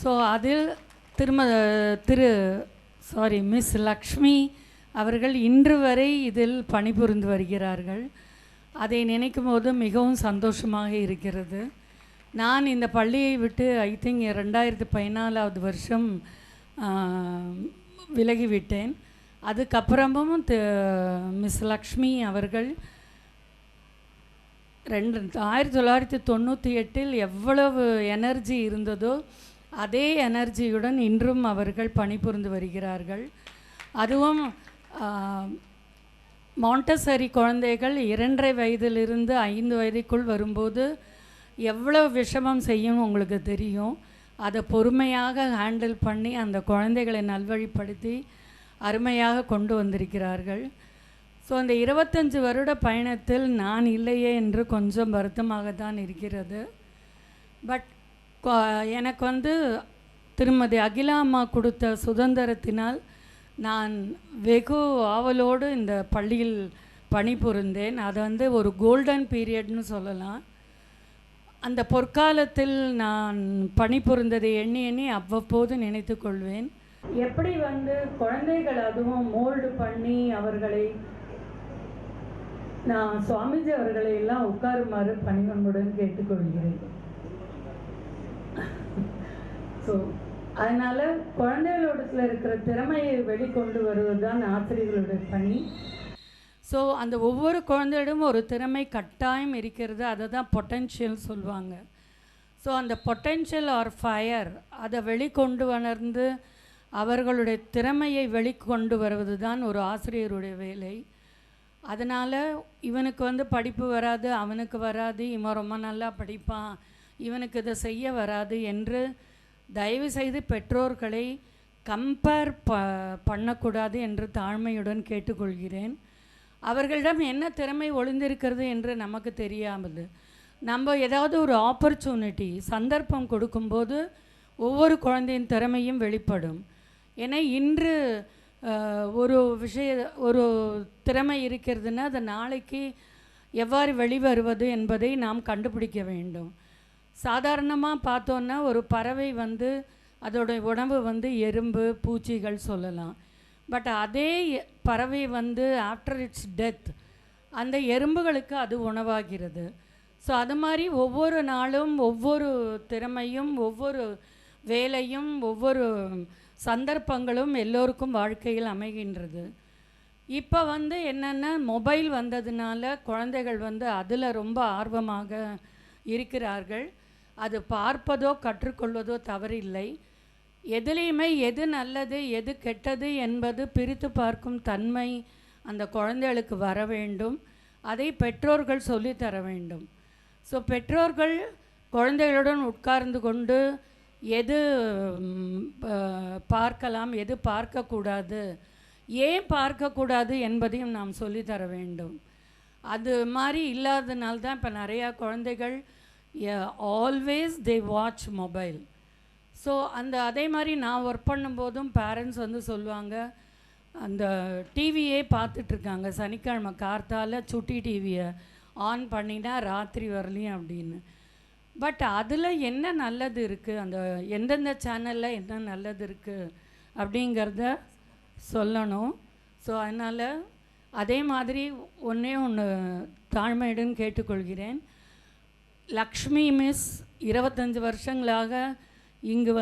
ஸோ அதில் மிஸ் லக்ஷ்மி அவர்கள் இன்று வரை இதில் பணிபுரிந்து வருகிறார்கள். அதை நினைக்கும் போது மிகவும் சந்தோஷமாக இருக்கிறது. நான் இந்த பள்ளியை விட்டு ஐ திங்க் 2014 வருஷம் விலகிவிட்டேன். அதுக்கப்புறமும் மிஸ் லக்ஷ்மி அவர்கள் 1998 எவ்வளவு எனர்ஜி இருந்ததோ அதே எனர்ஜியுடன் இன்றும் அவர்கள் பணிபுரிந்து வருகிறார்கள். அதுவும் மாண்டசரி குழந்தைகள் 2.5 வயதிலிருந்து 5 வயதுக்குள் வரும்போது எவ்வளோ விஷமம் செய்யும் உங்களுக்கு தெரியும். அதை பொறுமையாக ஹேண்டில் பண்ணி அந்த குழந்தைகளை நல்வழிப்படுத்தி அருமையாக கொண்டு வந்திருக்கிறார்கள். ஸோ அந்த 25 வருட பயணத்தில் நான் இல்லையே என்று கொஞ்சம் வருத்தமாக தான் இருக்கிறது. பட் எனக்கு திருமதி அகிலா அம்மா கொடுத்த சுதந்திரத்தினால் நான் வெகு ஆவலோடு இந்த பள்ளியில் பணிபுரிந்தேன். அது ஒரு கோல்டன் பீரியட்னு சொல்லலாம். அந்த பொற்காலத்தில் நான் பணிபுரிந்ததை எண்ணி எண்ணி அவ்வப்போது நினைத்து கொள்வேன். எப்படி குழந்தைகள் அதுவும் மோல்டு பண்ணி அவர்களை நான் சுவாமிஜி அவர்களை எல்லாம் உட்காருமாறு பணிவன்புடன் கேட்டுக்கொள்கிறேன். ஸோ அதனால் குழந்தைகளோடத்தில் இருக்கிற திறமையை வெளிக்கொண்டு வருவது தான் ஆசிரியர்களுடைய பணி. ஸோ அந்த ஒவ்வொரு குழந்தையிடம் ஒரு திறமை கட்டாயம் இருக்கிறது. அதை தான் பொட்டென்ஷியல் சொல்லுவாங்க. ஸோ அந்த பொட்டென்ஷியல் ஆர் ஃபயர் அதை வெளிக்கொண்டு வளர்ந்து அவர்களுடைய திறமையை வெளிக்கொண்டு வருவது தான் ஒரு ஆசிரியருடைய வேலை. அதனால் இவனுக்கு படிப்பு வராது, அவனுக்கு வராது, இவன் ரொம்ப நல்லா படிப்பான், இவனுக்கு இதை செய்ய வராது என்று தயவுசெய்து பெற்றோர்களை கம்பேர் பண்ணக்கூடாது என்று தாழ்மையுடன் கேட்டுக்கொள்கிறேன். அவர்களிடம் என்ன திறமை ஒளிந்திருக்கிறது என்று நமக்கு தெரியாமல் நம்ம ஏதாவது ஒரு ஆப்பர்ச்சுனிட்டி சந்தர்ப்பம் கொடுக்கும்போது ஒவ்வொரு குழந்தையின் திறமையும் வெளிப்படும். ஏன்னா இன்று ஒரு திறமை இருக்கிறதுன்னா அது நாளைக்கு எவ்வாறு வெளிவருவது என்பதை நாம் கண்டுபிடிக்க வேண்டும். சாதாரணமாக பார்த்தோன்னா ஒரு பறவை அதோடைய உணவு எறும்பு பூச்சிகள் சொல்லலாம். பட் அதே பறவை ஆஃப்டர் இட்ஸ் டெத் அந்த எறும்புகளுக்கு அது உணவாகிறது. ஸோ அது மாதிரி ஒவ்வொரு நாளும் ஒவ்வொரு திறமையும் ஒவ்வொரு வேலையும் ஒவ்வொரு சந்தர்ப்பங்களும் எல்லோருக்கும் வாழ்க்கையில் அமைகின்றது. இப்போ என்னென்னா மொபைல் வந்ததுனால குழந்தைகள் அதில் ரொம்ப ஆர்வமாக இருக்கிறார்கள். அது பார்ப்பதோ கற்றுக்கொள்வதோ தவறில்லை. எதுலேயுமே எது நல்லது எது கெட்டது என்பது பிரித்து பார்க்கும் தன்மை அந்த குழந்தைகளுக்கு வர வேண்டும். அதை பெற்றோர்கள் சொல்லித்தர வேண்டும். ஸோ பெற்றோர்கள் குழந்தைகளுடன் உட்கார்ந்து கொண்டு எது பார்க்கலாம் எது பார்க்கக்கூடாது ஏன் பார்க்கக்கூடாது என்பதையும் நாம் சொல்லித்தர வேண்டும். அது மாதிரி இல்லாதனால தான் இப்போ நிறையா குழந்தைகள் always they watch mobile. So அதே மாதிரி நான் ஒர்க் பண்ணும்போதும் பேரண்ட்ஸ் சொல்லுவாங்க அந்த டிவியே பார்த்துட்ருக்காங்க, சனிக்கிழமை கார்த்தால சுட்டி டிவியை ஆன் பண்ணினா ராத்திரி வரலையும் அப்படின்னு. பட் அதில் என்ன நல்லது இருக்குது, அந்த எந்தெந்த சேனலில் என்ன நல்லது இருக்குது அப்படிங்கிறத சொல்லணும். ஸோ அதனால் அதே மாதிரி ஒன்று தாழ்மையுடன் கேட்டுக்கொள்கிறேன். லக்ஷ்மி மிஸ் 25 வருஷங்களாக இங்கு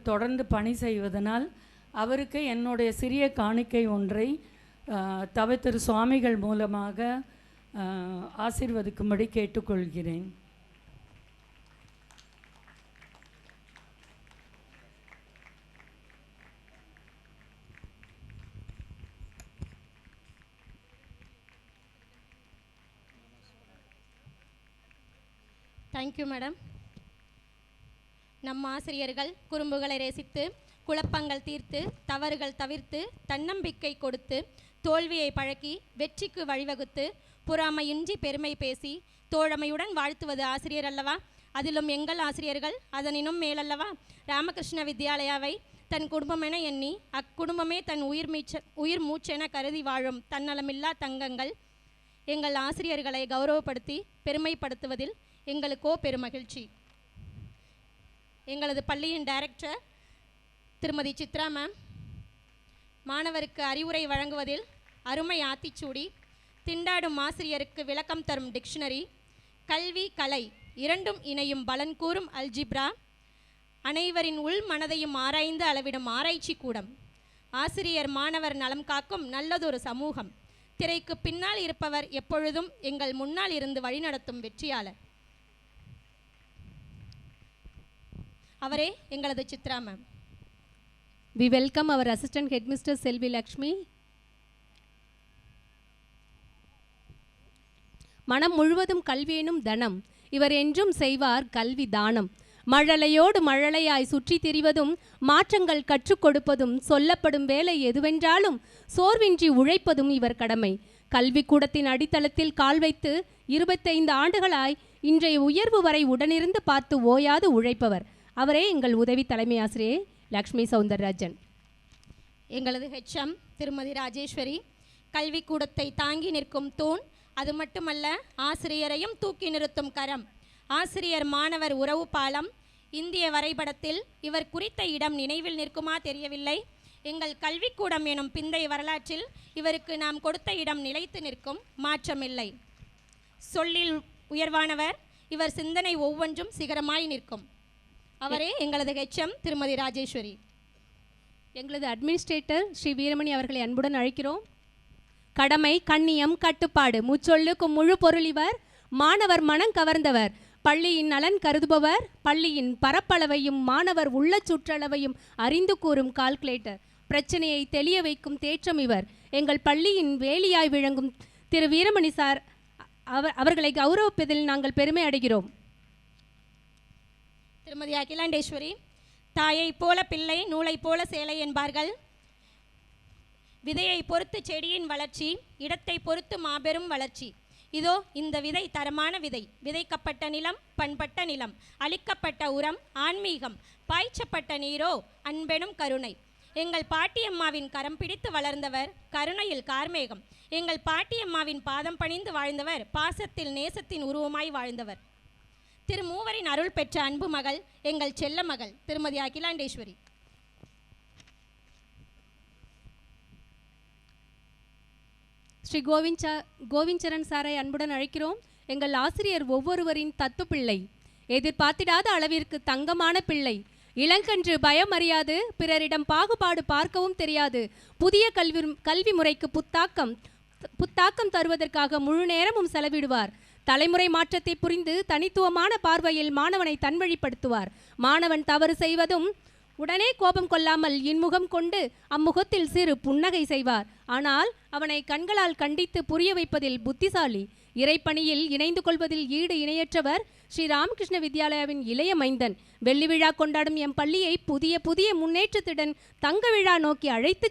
தொடர்ந்து பணி செய்வதனால் அவருக்கு என்னுடைய சிறிய காணிக்கை ஒன்றை திரு சுவாமிகள் மூலமாக ஆசீர்வதிக்கும்படி கேட்டுக்கொள்கிறேன். Thank you madam. நம் ஆசிரியர்கள் குறும்புகளை ரசித்து குழப்பங்கள் தீர்த்து தவறுகள் தவிர்த்து தன்னம்பிக்கை கொடுத்து தோல்வியை பழக்கி வெற்றிக்கு வழிவகுத்து பொறாமையின்றி பெருமை பேசி தோழமையுடன் வாழ்த்துவது ஆசிரியர் அல்லவா? அதிலும் எங்கள் ஆசிரியர்கள் அதனினும் மேலல்லவா? ராமகிருஷ்ண வித்யாலயாவை தன் குடும்பமென எண்ணி அக்குடும்பமே தன் உயிர் மூச்சென கருதி வாழும் தன்னலமில்லா தங்கங்கள். எங்கள் ஆசிரியர்களை கௌரவப்படுத்தி பெருமைப்படுத்துவதில் எங்களுக்கோ பெருமகிழ்ச்சி. எங்களது பள்ளியின் டைரக்டர் திருமதி சித்ரா மேம் மாணவருக்கு அறிவுரை வழங்குவதில் அருமை ஆத்திச்சூடி, திண்டாடும் ஆசிரியருக்கு விளக்கம் தரும் டிக்ஷனரி, கல்வி கலை இரண்டும் இணையும் பலன் கூறும் அல்ஜிப்ரா, அனைவரின் உள் மனதையும் ஆராய்ந்து அளவிடும் ஆராய்ச்சி கூடம், ஆசிரியர் மாணவர் நலம் காக்கும் நல்லதொரு சமூகம், திரைக்கு பின்னால் இருப்பவர் எப்பொழுதும் எங்கள் முன்னால் இருந்து வழிநடத்தும் வெற்றியாளர். அவரே எங்களது Chitra ma'am. We welcome our assistant headmistress Selvi Lakshmi. மனம் முழுவதும் கல்வியெனும் தனம், இவர் என்றும் செய்வார் கல்வி தானம். மழலையோடு மழலையாய் சுற்றி திரிவதும் மாற்றங்கள் கற்றுக் கொடுப்பதும் சொல்லப்படும் வேலை எதுவென்றாலும் சோர்வின்றி உழைப்பதும் இவர் கடமை. கல்விக்கூடத்தின் அடித்தளத்தில் கால் வைத்து 25 ஆண்டுகளாய் இன்றைய உயர்வு வரை உடனிருந்து பார்த்து ஓயாது உழைப்பவர். அவரே எங்கள் உதவி தலைமை ஆசிரியை லக்ஷ்மி சௌந்தரராஜன். எங்களது ஹெச்எம் திருமதி ராஜேஸ்வரி, கல்விக்கூடத்தை தாங்கி நிற்கும் தூண், அது மட்டுமல்ல ஆசிரியரையும் தூக்கி நிறுத்தும் கரம், ஆசிரியர் மாணவர் உறவு பாலம். இந்திய வரைபடத்தில் இவர் குறித்த இடம் நினைவில் நிற்குமா தெரியவில்லை. எங்கள் கல்விக்கூடம் எனும் பிந்தைய வரலாற்றில் இவருக்கு நாம் கொடுத்த இடம் நிலைத்து நிற்கும், மாற்றமில்லை. சொல்லில் உயர்வானவர், இவர் சிந்தனை ஒவ்வொன்றும் சிகரமாய் நிற்கும். அவரே எங்களது ஹெச்எம் திருமதி ராஜேஸ்வரி. எங்களது அட்மினிஸ்ட்ரேட்டர் ஸ்ரீ வீரமணி அவர்களை அன்புடன் அழைக்கிறோம். கடமை, கண்ணியம், கட்டுப்பாடு முச்சொல்லுக்கும் முழு பொருள் இவர். மாணவர் மனம் கவர்ந்தவர், பள்ளியின் நலன் கருதுபவர், பள்ளியின் பரப்பளவையும் மாணவர் உள்ள சுற்றளவையும் அறிந்து கூறும் கால்குலேட்டர், பிரச்சனையை தெளிய வைக்கும் தேற்றம் இவர். எங்கள் பள்ளியின் வேலியாய் விளங்கும் திரு வீரமணி சார் அவர்களை கௌரவிப்பதில் நாங்கள் பெருமை அடைகிறோம். திருமதி அகிலாண்டேஸ்வரி, தாயை போல பிள்ளை, நூலை போல சேலை என்பார்கள். விதையை பொறுத்து செடியின் வளர்ச்சி, இடத்தை பொறுத்து மாபெரும் வளர்ச்சி. இதோ இந்த விதை தரமான விதை, விதைக்கப்பட்ட நிலம் பண்பட்ட நிலம், அளிக்கப்பட்ட உரம் ஆன்மீகம், பாய்ச்சப்பட்ட நீரோ அன்பெனும் கருணை. எங்கள் பாட்டியம்மாவின் கரம் பிடித்து வளர்ந்தவர் கருணையில் கார்மேகம். எங்கள் பாட்டியம்மாவின் பாதம் பணிந்து வாழ்ந்தவர் பாசத்தில் நேசத்தின் உருவமாய் வாழ்ந்தவர். திரு மூவரின் அருள் பெற்ற அன்பு மகள், எங்கள் செல்ல மகள் திருமதி அகிலாண்டேஸ்வரி. ஸ்ரீ கோவிந்தரன் சாரை அன்புடன் அழைக்கிறோம். எங்கள் ஆசிரியர் ஒவ்வொருவரின் தத்து பிள்ளை, எதிர்பார்த்திடாத அளவிற்கு தங்கமான பிள்ளை. இளங்கன்று பயம் அறியாது, பிறரிடம் பாகுபாடு பார்க்கவும் தெரியாது. புதிய கல்வி முறைக்கு புத்தாக்கம் தருவதற்காக முழு நேரமும் செலவிடுவார். தலைமுறை மாற்றத்தை புரிந்து தனித்துவமான பார்வையில் மாணவனை தன்வழிப்படுத்துவார். மாணவன் தவறு செய்வதும் உடனே கோபம் கொள்ளாமல் இன்முகம் கொண்டு அம்முகத்தில் சிறு புன்னகை செய்வார். ஆனால் அவனை கண்களால் கண்டித்து புரிய வைப்பதில் புத்திசாலி. இறைப்பணியில் இணைந்து கொள்வதில் ஈடு இணையற்றவர் ஸ்ரீ ராமகிருஷ்ண வித்யாலயாவின் இளைய மைந்தன். வெள்ளி விழா கொண்டாடும் எம் பள்ளியை புதிய முன்னேற்றத்துடன் தங்க விழா நோக்கி அழைத்து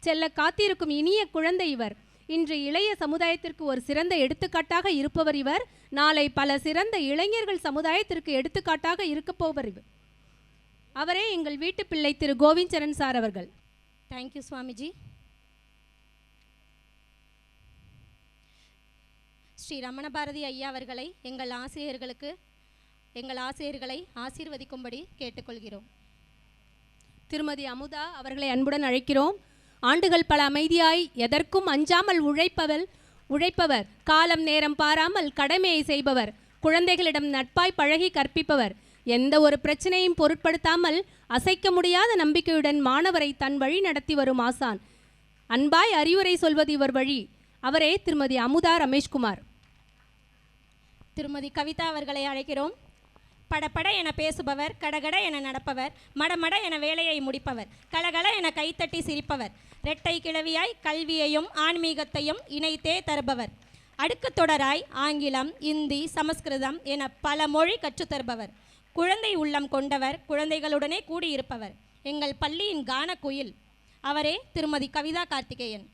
செல்ல காத்திருக்கும் இனிய குழந்தை இவர். இன்று இளைய சமுதாயத்திற்கு ஒரு சிறந்த எடுத்துக்காட்டாக இருப்பவர் இவர். நாளை பல சிறந்த இளைஞர்கள் சமுதாயத்திற்கு எடுத்துக்காட்டாக இருக்கப்போவர் இவர். அவரே எங்கள் வீட்டு பிள்ளை திரு கோவிந்தரன் சார் அவர்கள். தேங்க்யூ சுவாமிஜி. ஸ்ரீ ரமண பாரதி ஐயா அவர்களை எங்கள் ஆசிரியர்களை ஆசீர்வதிக்கும்படி கேட்டுக்கொள்கிறோம். திருமதி அமுதா அவர்களை அன்புடன் அழைக்கிறோம். ஆண்டுகள் பல அமைதியாய் எதற்கும் அஞ்சாமல் உழைப்பவர், காலம் நேரம் பாராமல் கடமையை செய்பவர், குழந்தைகளிடம் நட்பாய் பழகி கற்பிப்பவர், எந்த ஒரு பிரச்சனையும் பொருட்படுத்தாமல் அசைக்க முடியாத நம்பிக்கையுடன் மாணவரை தன் வழி நடத்தி வரும் ஆசான். அன்பாய் அறிவுரை சொல்வது இவர் வழி. அவரே திருமதி அமுதா ரமேஷ்குமார். திருமதி கவிதா அவர்களை அழைக்கிறோம். படபட என பேசுபவர், கடகட என நடப்பவர், மடமட என வேலையை முடிப்பவர், கலகல என கைத்தட்டி சிரிப்பவர், இரட்டை கிழவியாய் கல்வியையும் ஆன்மீகத்தையும் இணைத்தே தருபவர், அடுக்கு தொடராய் ஆங்கிலம், இந்தி, சமஸ்கிருதம் என பல மொழி கற்றுத்தருபவர், குழந்தை உள்ளம் கொண்டவர், குழந்தைகளுடனே கூடியிருப்பவர், எங்கள் பள்ளியின் கான குயில். அவரே திருமதி கவிதா கார்த்திகேயன்.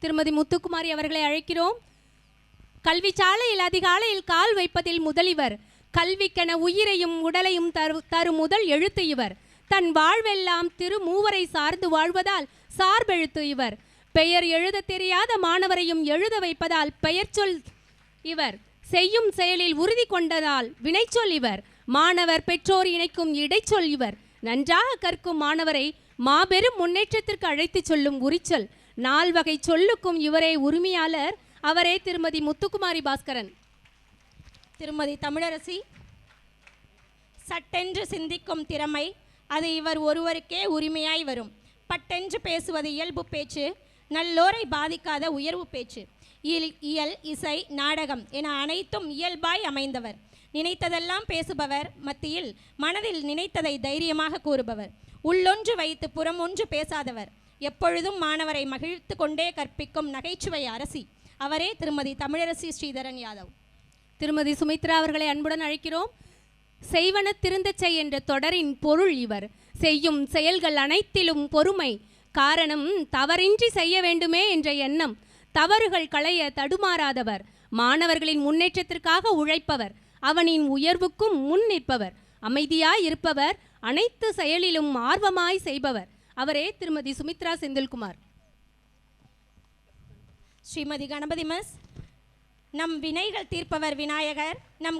திருமதி முத்துக்குமாரி அவர்களை அழைக்கிறோம். கல்வி சாலையில் அதிகாலையில் கால் வைப்பதில் முதலிவர், கல்விக்கென உயிரையும் உடலையும் தரும் முதல் எழுத்து இவர். தன் வாழ்வெல்லாம் திரு மூவரை சார்ந்து வாழ்வதால் சார்பெழுத்து இவர். பெயர் எழுத தெரியாத மாணவரையும் எழுத வைப்பதால் பெயர் சொல் இவர். செய்யும் செயலில் உறுதி கொண்டதால் வினைச்சொல் இவர். மாணவர் பெற்றோர் இணைக்கும் இடைச்சொல் இவர். நன்றாக கற்கும் மாணவரை மாபெரும் முன்னேற்றத்திற்கு அழைத்து சொல்லும் உரிச்சொல். 4 வகை சொல்லுக்கும் இவரே உரிமையாளர். அவரே திருமதி முத்துக்குமாரி பாஸ்கரன். திருமதி தமிழரசி. சட்டென்று சிந்திக்கும் திறமை அது இவர் ஒருவருக்கே உரிமையாய் வரும். பட்டென்று பேசுவது இயல்பு பேச்சு, நல்லோரை பாதிக்காத உயர்வு பேச்சு. இயல், இசை, நாடகம் என அனைத்தும் இயல்பாய் அமைந்தவர். நினைத்ததெல்லாம் பேசுபவர், மத்தியில் மனதில் நினைத்ததை தைரியமாக கூறுபவர். உள்ளொன்று வைத்து புறமொன்று பேசாதவர். எப்பொழுதும் மாணவரை மகிழ்த்து கொண்டே கற்பிக்கும் நகைச்சுவை அரசி. அவரே திருமதி தமிழரசி ஸ்ரீதரன் யாதவ். திருமதி சுமித்ரா அவர்களை அன்புடன் அழைக்கிறோம். செய்வன திருந்தச் செய் என்ற தொடரின் பொருள் இவர். செய்யும் செயல்கள் அனைத்திலும் பொறுமை. காரணம், தவறின்றி செய்ய வேண்டுமே என்ற எண்ணம். தவறுகள் களைய தடுமாறாதவர். மாணவர்களின் முன்னேற்றத்திற்காக உழைப்பவர். அவனின் உயர்வுக்கும் முன் நிற்பவர். அமைதியாய் இருப்பவர். அனைத்து செயலிலும் ஆர்வமாய் செய்பவர். அவரே திருமதி சுமித்ரா செந்தில்குமார். ஸ்ரீமதி கணபதி மிஸ். நம் வினைகள் தீர்ப்பவர் விநாயகர். நம்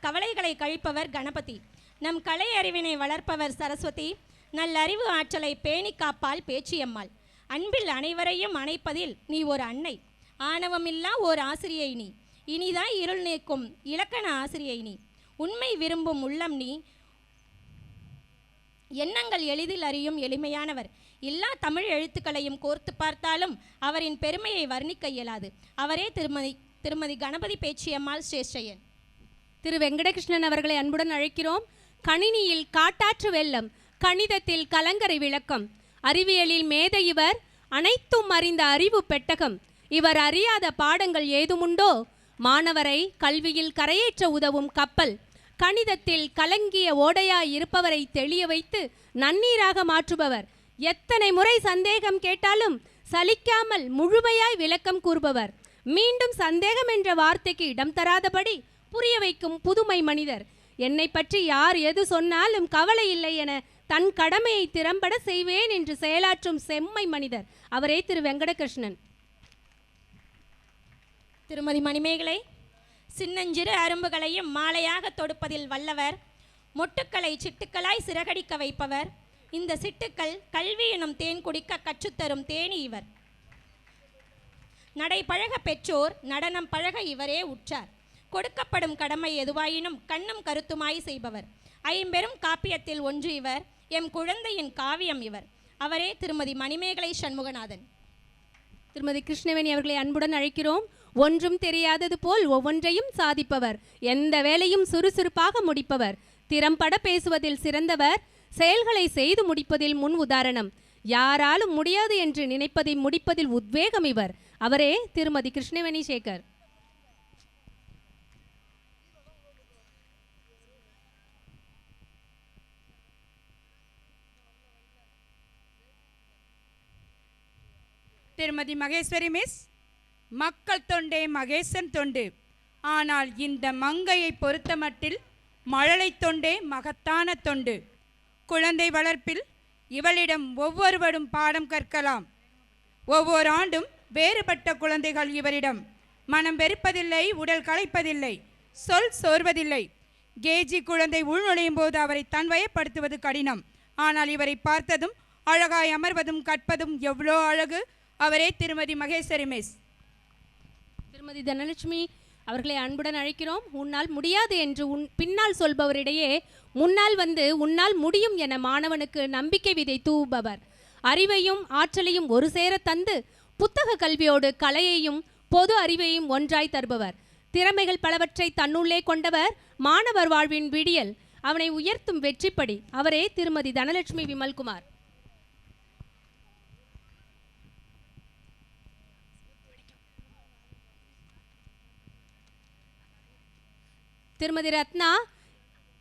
கவலைகளை கழிப்பவர் கணபதி. நம் கலை அறிவினை வளர்ப்பவர் சரஸ்வதி. நல்லறிவு ஆற்றலை பேணி காப்பால் பேச்சியம்மாள். அன்பில் அனைவரையும் அணைப்பதில் நீ ஒரு அன்னை. ஆணவமில்லா ஓர் ஆசிரியை நீ. இனிதாய் இருள் நீக்கும் இலக்கண ஆசிரியை நீ. உண்மை விரும்பும் உள்ளம் நீ. எண்ணங்கள் எளிதில் அறியும் எளிமையானவர். எல்லா தமிழ் எழுத்துக்களையும் கோர்த்து பார்த்தாலும் அவரின் பெருமையை வர்ணிக்க இயலாது. அவரே திருமதி கணபதி பேச்சியம்மாள் சிரேஷ்டையன். திரு வெங்கடகிருஷ்ணன் அவர்களை அன்புடன் அழைக்கிறோம். கணினியில் காட்டாற்று வெள்ளம், கணிதத்தில் கலங்கரை விளக்கம், அறிவியலில் மேதை இவர். அனைத்தும் அறிந்த அறிவு பெட்டகம். இவர் அறியாத பாடங்கள் ஏதுமுண்டோ? மாணவரை கல்வியில் கரையேற்ற உதவும் கப்பல். கணிதத்தில் கலங்கிய ஓடையாய் இருப்பவரை தெளிய வைத்து நன்னீராக மாற்றுபவர். எத்தனை முறை சந்தேகம் கேட்டாலும் சலிக்காமல் முழுமையாய் விளக்கம் கூறுபவர். மீண்டும் சந்தேகம் என்ற வார்த்தைக்கு இடம் தராதபடி புரிய வைக்கும் புதுமை மனிதர். என்னை பற்றி யார் எது சொன்னாலும் கவலை இல்லை என தன் கடமையை திறம்பட செய்வேன் என்று செயலாற்றும் செம்மை மனிதர். அவரே திரு வெங்கடகிருஷ்ணன். திருமதி மணிமேகலை. சின்னஞ்சிறு அரும்புகளையும் மாலையாக தொடுப்பதில் வல்லவர். மொட்டுக்களை சிட்டுக்களாய் சிறகடிக்க வைப்பவர். இந்த சிட்டுக்கள் கல்வி எனும் தேன் குடிக்க கற்றுத்தரும் தேனி இவர். நடை பழக பெற்றோர், நடனம் பழக இவரே உற்றார். கொடுக்கப்படும் கடமை எதுவாயினும் கண்ணும் கருத்துமாய் செய்பவர். ஐம்பெரும் காப்பியத்தில் ஒன்று இவர். எம் குழந்தையின் காவியம் இவர். அவரே திருமதி மணிமேகலை சண்முகநாதன். திருமதி கிருஷ்ணவேணி அவர்களை அன்புடன் அழைக்கிறோம். ஒன்றும் தெரியாதது போல் ஒவ்வொன்றையும் சாதிப்பவர். எந்த வேலையும் சுறுசுறுப்பாக முடிப்பவர். திறம்பட பேசுவதில் சிறந்தவர். செயல்களை செய்து முடிப்பதில் முன் உதாரணம். யாராலும் முடியாது என்று நினைப்பதை முடிப்பதில் உத்வேகம் இவர். அவரே திருமதி கிருஷ்ணவேணி சேகர். திருமதி மகேஸ்வரி மிஸ். மக்கள் தொண்டே மகேசன் தொண்டு. ஆனால் இந்த மங்கையை பொறுத்தமட்டில் மழலை தொண்டே மகத்தான தொண்டு. குழந்தை வளர்ப்பில் இவளிடம் ஒவ்வொருவரும் பாடம் கற்கலாம். ஒவ்வொரு ஆண்டும் வேறுபட்ட குழந்தைகள் இவரிடம். மனம் வெறுப்பதில்லை, உடல் களைப்பதில்லை, சொல் சோர்வதில்லை. கேஜி குழந்தை உள்நுழையும் போது அவரை தன்வயப்படுத்துவது கடினம். ஆனால் இவரை பார்த்ததும் அழகாய் அமர்வதும் கற்பதும் எவ்வளோ அழகு. அவரே திருமதி மகேஸ்வரி மிஸ். திருமதி தனலட்சுமி அவர்களை அன்புடன் அழைக்கிறோம். உன்னால் முடியாது என்று பின்னால் சொல்பவரிடையே முன்னால் வந்து உன்னால் முடியும் என மாணவனுக்கு நம்பிக்கை விதை தூவுபவர். அறிவையும் ஆற்றலையும் ஒரு சேர தந்து புத்தக கல்வியோடு கலையையும் பொது அறிவையும் ஒன்றாய் தருபவர். திறமைகள் பலவற்றை தன்னுள்ளே கொண்டவர். மாணவர் வாழ்வின் விடியல். அவனை உயர்த்தும் வெற்றிப்படி. அவரே திருமதி தனலட்சுமி விமல்குமார். திருமதி ரத்னா.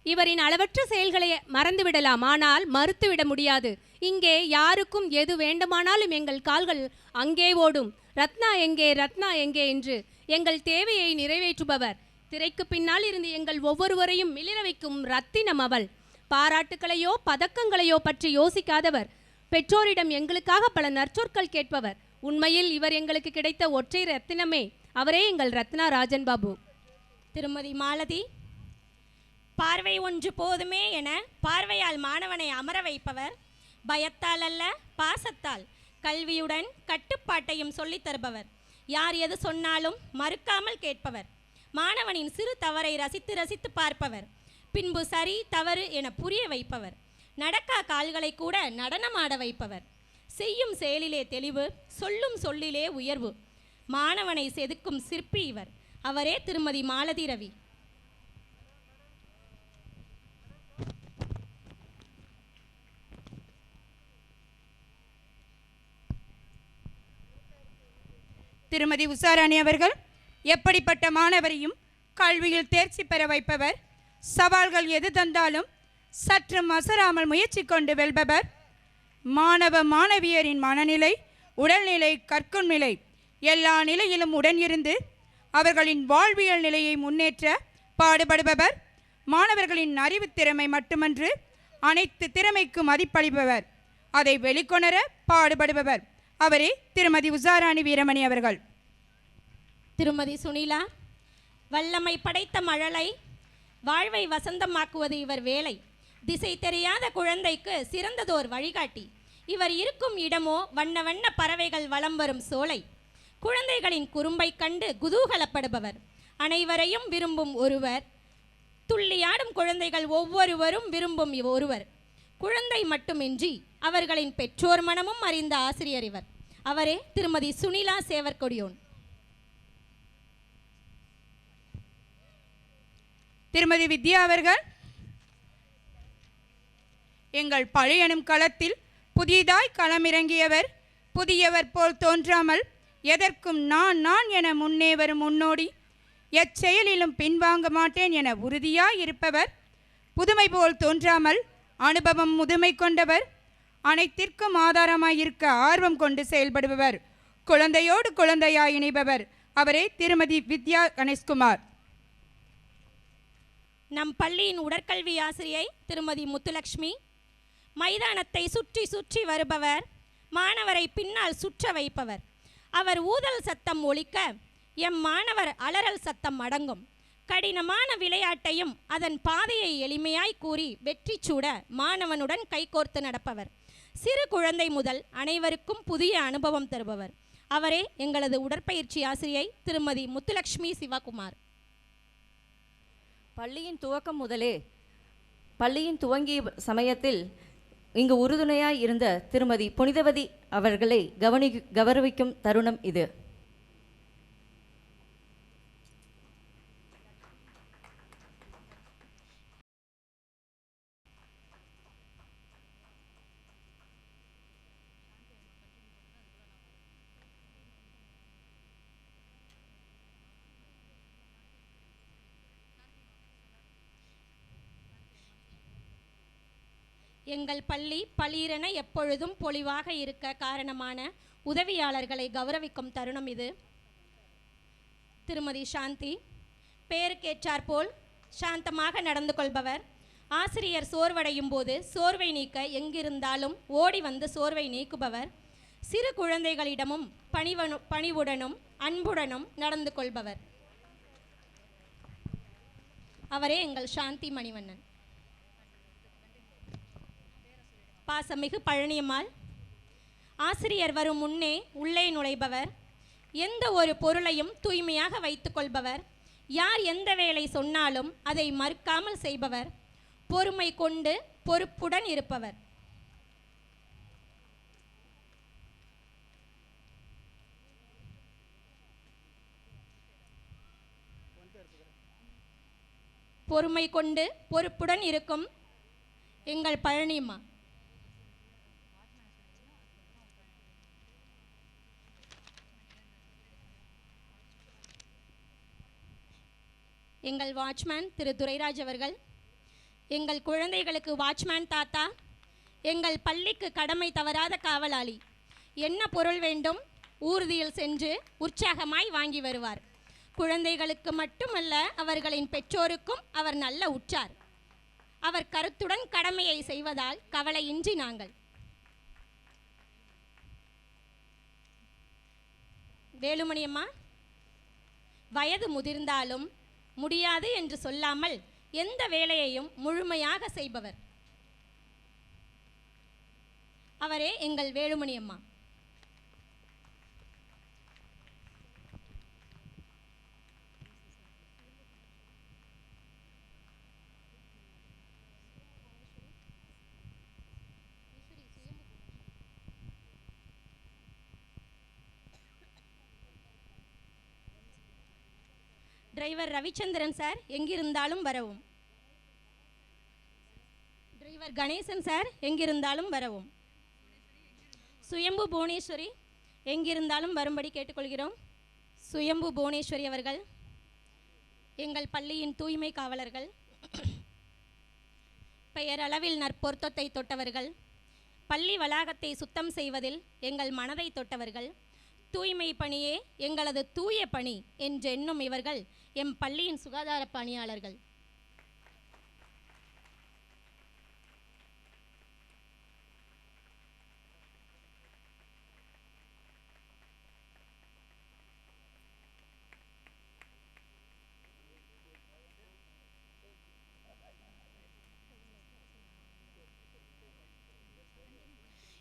இவரின் அளவற்ற செயல்களை மறந்துவிடலாம், ஆனால் மறுத்துவிட முடியாது. இங்கே யாருக்கும் எது வேண்டுமானாலும் எங்கள் கால்கள் அங்கே ஓடும். ரத்னா எங்கே, ரத்னா எங்கே என்று எங்கள் தேவையை நிறைவேற்றுபவர். திரைக்கு பின்னால் இருந்து எங்கள் ஒவ்வொருவரையும் மிளிர வைக்கும் ரத்தினம் அவள். பாராட்டுக்களையோ பதக்கங்களையோ பற்றி யோசிக்காதவர். பெற்றோரிடம் எங்களுக்காக பல நற்சொற்கள் கேட்பவர். உண்மையில் இவர் எங்களுக்கு கிடைத்த ஒற்றை ரத்தினமே. அவரே எங்கள் ரத்னா ராஜன் பாபு. திருமதி மாலதி. பார்வை ஒன்று போதுமே என பார்வையால் மாணவனை அமர வைப்பவர். பயத்தால் அல்ல, பாசத்தால் கல்வியுடன் கட்டுப்பாட்டையும் சொல்லித் தருபவர். யார் எது சொன்னாலும் மறுக்காமல் கேட்பவர். மாணவனின் சிறு தவறை ரசித்து ரசித்து பார்ப்பவர். பின்பு சரி தவறு என புரிய வைப்பவர். நடக்கா கால்களை கூட நடனமாட வைப்பவர். செய்யும் செயலிலே தெளிவு, சொல்லும் சொல்லிலே உயர்வு. மாணவனை செதுக்கும் சிற்பி இவர். அவரே திருமதி மாலதி ரவி. திருமதி உஷாராணி அவர்கள் எப்படிப்பட்ட மாணவரையும் கல்வியில் தேர்ச்சி பெற வைப்பவர். சவால்கள் எது தந்தாலும் சற்று மசராமல் முயற்சி கொண்டு வெல்பவர். மாணவ மாணவியரின் மனநிலை, உடல்நிலை, கற்கும் நிலை எல்லா நிலையிலும் உடன் இருந்து அவர்களின் வாழ்வியல் நிலையை முன்னேற்ற பாடுபடுபவர். மாணவர்களின் அறிவு திறமை மட்டுமன்று, அனைத்து திறமைக்கும் மதிப்பளிப்பவர். அதை வெளிக்கொணர பாடுபடுபவர். அவரே திருமதி உஷாராணி வீரமணி அவர்கள். திருமதி சுனிலா. வல்லமை படைத்த மழலை, வாழ்வை வசந்தமாக்குவது இவர் வேலை. திசை தெரியாத குழந்தைக்கு சிறந்ததோர் வழிகாட்டி. இவர் இருக்கும் இடமோ வண்ண வண்ண பறவைகள் வலம் வரும் சோலை. குழந்தைகளின் குறும்பை கண்டு குதூகலப்படுபவர். அனைவரையும் விரும்பும் ஒருவர். துள்ளியாடும் குழந்தைகள் ஒவ்வொருவரும் விரும்பும் ஒருவர். குழந்தை மட்டுமின்றி அவர்களின் பெற்றோர் மனமும் அறிந்த ஆசிரியர் இவர். அவரே திருமதி சுனிலா சேவர்கொடியோன். திருமதி வித்யா அவர்கள் எங்கள் பழையனும் களத்தில் புதியதாய் களமிறங்கியவர். புதியவர் போல் தோன்றாமல் எதற்கும் நான் நான் என முன்னே வரும் முன்னோடி. எச்செயலிலும் பின்வாங்க மாட்டேன் என உறுதியாய் இருப்பவர். புதுமை போல் தோன்றாமல் அனுபவம் முதுமை கொண்டவர். அனைத்திற்கும் ஆதாரமாய் இருக்க ஆர்வம் கொண்டு செயல்படுபவர். குழந்தையோடு குழந்தையாய் இணைபவர். அவரே திருமதி வித்யா கணேஷ்குமார். நம் பள்ளியின் உடற்கல்வி ஆசிரியை திருமதி முத்துலக்ஷ்மி. மைதானத்தை சுற்றி சுற்றி வருபவர். மாணவரை பின்னால் சுற்ற வைப்பவர். அவர் ஊதல் சத்தம் ஒலிக்க எம் மாணவர் அலறல் சத்தம் அடங்கும். கடினமான விளையாட்டையும் அதன் பாதையை எளிமையாய் கூறி வெற்றி சூட மாணவனுடன் கைகோர்த்து நடப்பவர். சிறு குழந்தை முதல் அனைவருக்கும் புதிய அனுபவம் தருபவர். அவரே எங்களது உடற்பயிற்சி ஆசிரியை திருமதி முத்துலக்ஷ்மி சிவகுமார். பள்ளியின் துவக்கம் முதலே பள்ளியின் துவங்கிய சமயத்தில் இங்கு உறுதுணையாய் இருந்த திருமதி புனிதவதி அவர்களை கௌரவிக்கும் தருணம் இது. எங்கள் பள்ளி பளீரென எப்பொழுதும் பொலிவாக இருக்க காரணமான உதவியாளர்களை கௌரவிக்கும் தருணம் இது. திருமதி சாந்தி. பேருக்கேற்றாற்போல் சாந்தமாக நடந்து கொள்பவர். ஆசிரியர் சோர்வடையும் போது சோர்வை நீக்க எங்கிருந்தாலும் ஓடி வந்து சோர்வை நீக்குபவர். சிறு குழந்தைகளிடமும் பணிவுடனும் அன்புடனும் நடந்து கொள்பவர். அவரே எங்கள் சாந்தி மணிவண்ணன். பாசமிகு பழனியம்மாள். ஆசிரியர் வரும் முன்னே உள்ளே நுழைபவர். எந்த ஒரு பொருளையும் தூய்மையாக வைத்து கொள்பவர். யார் எந்த வேலை சொன்னாலும் அதை மறுக்காமல் செய்பவர். பொறுமை கொண்டு பொறுப்புடன் இருப்பவர். பொறுமை கொண்டு பொறுப்புடன் இருக்கும் எங்கள் பழனியம்மா. எங்கள் வாட்ச்மேன் திரு துரைராஜ் அவர்கள். எங்கள் குழந்தைகளுக்கு வாட்ச்மேன் தாத்தா. எங்கள் பள்ளிக்கு கடமை தவறாத காவலாளி. என்ன பொருள் வேண்டும் ஊர்தியில் சென்று உற்சாகமாய் வாங்கி வருவார். குழந்தைகளுக்கு மட்டுமல்ல, அவர்களின் பெற்றோருக்கும் அவர் நல்ல உற்றார். அவர் கருத்துடன் கடமையை செய்வதால் கவலையின்றி நாங்கள். வேலுமணியம்மா. வயது முதிர்ந்தாலும் முடியாது என்று சொல்லாமல் எந்த வேலையையும் முழுமையாக செய்பவர். அவரே எங்கள் வேலுமணியம்மா. டிரைவர் ரவிச்சந்திரன் சார் எங்கிருந்தாலும் வரவும். டிரைவர் கணேசன் சார் எங்கிருந்தாலும் வரவும். சுயம்பு புவனேஸ்வரி எங்கிருந்தாலும் வரும்படி கேட்டுக்கொள்கிறோம். சுயம்பு புவனேஸ்வரி அவர்கள் எங்கள் பள்ளியின் தூய்மை காவலர்கள், பெயரளவில் நற்பொருத்தத்தை தொட்டவர்கள், பள்ளி வளாகத்தை சுத்தம் செய்வதில் எங்கள் மனதை தொட்டவர்கள், தூய்மை பணியே எங்களது தூய பணி என்றென்னும் இவர்கள் எம் பள்ளியின் சுகாதார பணியாளர்கள்.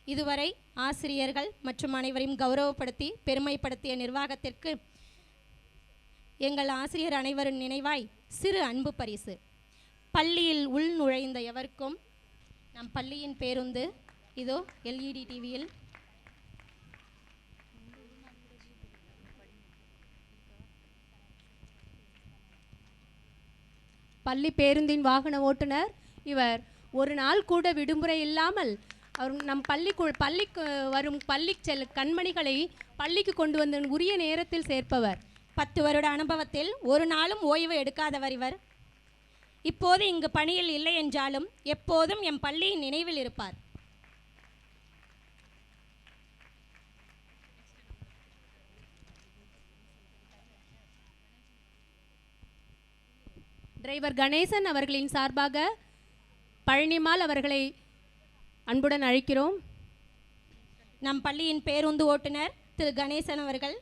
இதுவரை ஆசிரியர்கள் மற்றும் அனைவரையும் கௌரவப்படுத்தி பெருமைப்படுத்திய நிர்வாகத்திற்கு எங்கள் ஆசிரியர் அனைவரின் நினைவாய் சிறு அன்பு பரிசு. பள்ளியில் உள் நுழைந்த எவருக்கும் நம் பள்ளியின் பேருந்து இதோ எல்இடி டிவியில். பள்ளி பேருந்தின் வாகன ஓட்டுநர் இவர். ஒரு நாள் கூட விடுமுறை இல்லாமல் அவர் நம் பள்ளிக்கு வரும் கண்மணிகளை பள்ளிக்கு கொண்டு வந்து உரிய நேரத்தில் சேர்ப்பவர். 10 வருட அனுபவத்தில் ஒரு நாளும் ஓய்வு எடுக்காதவர் இவர். இப்போது இங்கு பணியில் இல்லை என்றாலும் எப்போதும் எம் பள்ளியின் நினைவில் இருப்பார். டிரைவர் கணேசன் அவர்களின் சார்பாக பழனிமால் அவர்களை அன்புடன் அழைக்கிறோம். நம் பள்ளியின் பேருந்து ஓட்டுநர் திரு கணேசன் அவர்கள்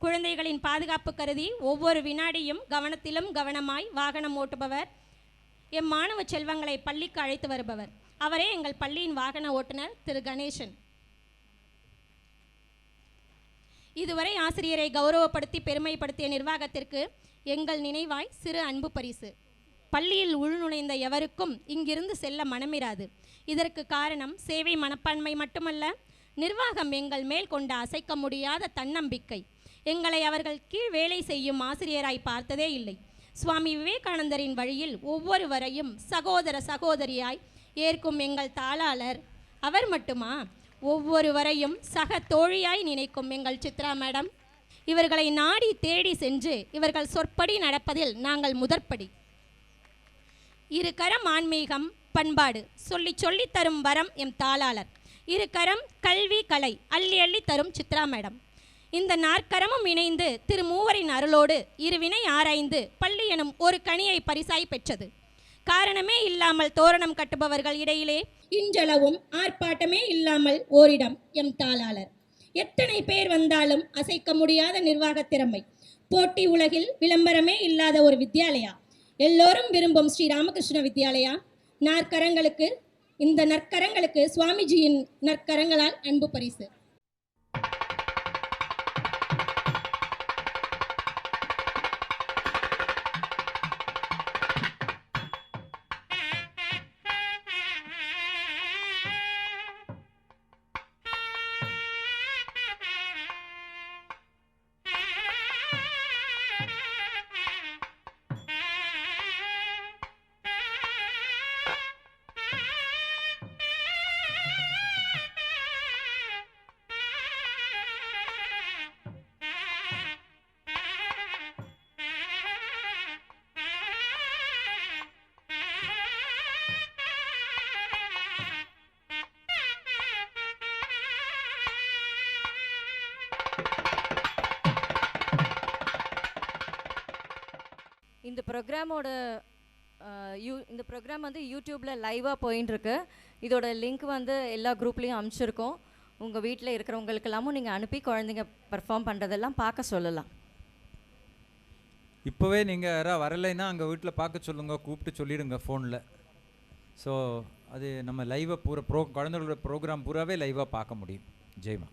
குழந்தைகளின் பாதுகாப்பு கருதி ஒவ்வொரு வினாடியும் கவனத்திலும் கவனமாய் வாகனம் ஓட்டுபவர். எம் மாணவ செல்வங்களை பள்ளிக்கு அழைத்து வருபவர். அவரே எங்கள் பள்ளியின் வாகன ஓட்டுநர் திரு கணேசன். இதுவரை ஆசிரியரை கௌரவப்படுத்தி பெருமைப்படுத்திய நிர்வாகத்திற்கு எங்கள் நினைவாய் சிறு அன்பு பரிசு. பள்ளியில் உள்நுழைந்த எவருக்கும் இங்கிருந்து செல்ல மனமிராது. இதற்கு காரணம் சேவை மனப்பான்மை மட்டுமல்ல, நிர்வாகம் எங்கள் மேல் கொண்ட அசைக்க முடியாத தன்னம்பிக்கை. எங்களை அவர்கள் கீழ் வேலை செய்யும் ஆசிரியராய் பார்த்ததே இல்லை. சுவாமி விவேகானந்தரின் வழியில் ஒவ்வொருவரையும் சகோதர சகோதரியாய் ஏற்கும் எங்கள் தாளாளர். அவர் மட்டுமா, ஒவ்வொருவரையும் சக தோழியாய் நினைக்கும் எங்கள் சித்ரா மேடம். இவர்களை நாடி தேடி சென்று இவர்கள் சொற்படி நடப்பதில் நாங்கள் முதற்படி. இரு கரம் ஆன்மீகம் பண்பாடு சொல்லி சொல்லி தரும் வரம் எம் தாளாளர். இரு கரம் கல்வி கலை அள்ளி அள்ளி தரும் சித்ரா மேடம். இந்த நாற்கரமும் இணைந்து திருமூவரின் அருளோடு இருவினை ஆராய்ந்து பள்ளி எனும் ஒரு கனியை பரிசாய் பெற்றது. காரணமே இல்லாமல் தோரணம் கட்டுபவர்கள் இடையிலே இன்றளவும் ஆர்ப்பாட்டமே இல்லாமல் ஓரிடம் எம் தாளாளர். எத்தனை பேர் வந்தாலும் அசைக்க முடியாத நிர்வாக திறமை. போட்டி உலகில் விளம்பரமே இல்லாத ஒரு வித்யாலயா. எல்லோரும் விரும்பும் ஸ்ரீ ராமகிருஷ்ண வித்யாலயா. நாற்கரங்களுக்கு, இந்த நற்கரங்களுக்கு சுவாமிஜியின் நற்கரங்களால் அன்பு பரிசு. இந்த ப்ரோக்ராம் வந்து யூடியூப்பில் லைவாக போயின்ட்டுருக்கு. இதோட லிங்க் வந்து எல்லா குரூப்லேயும் அனுப்பிச்சிருக்கோம். உங்கள் வீட்டில் இருக்கிறவங்களுக்கெல்லாமும் நீங்கள் அனுப்பி குழந்தைங்க பர்ஃபார்ம் பண்ணுறதெல்லாம் பார்க்க சொல்லலாம். இப்போவே நீங்கள் யாராவது வரலைன்னா அங்கே வீட்டில் பார்க்க சொல்லுங்கள், கூப்பிட்டு சொல்லிடுங்க ஃபோனில். ஸோ அது நம்ம லைவாக குழந்தைகளோட ப்ரோக்ராம் பூராவே லைவாக பார்க்க முடியும். ஜெய்மா.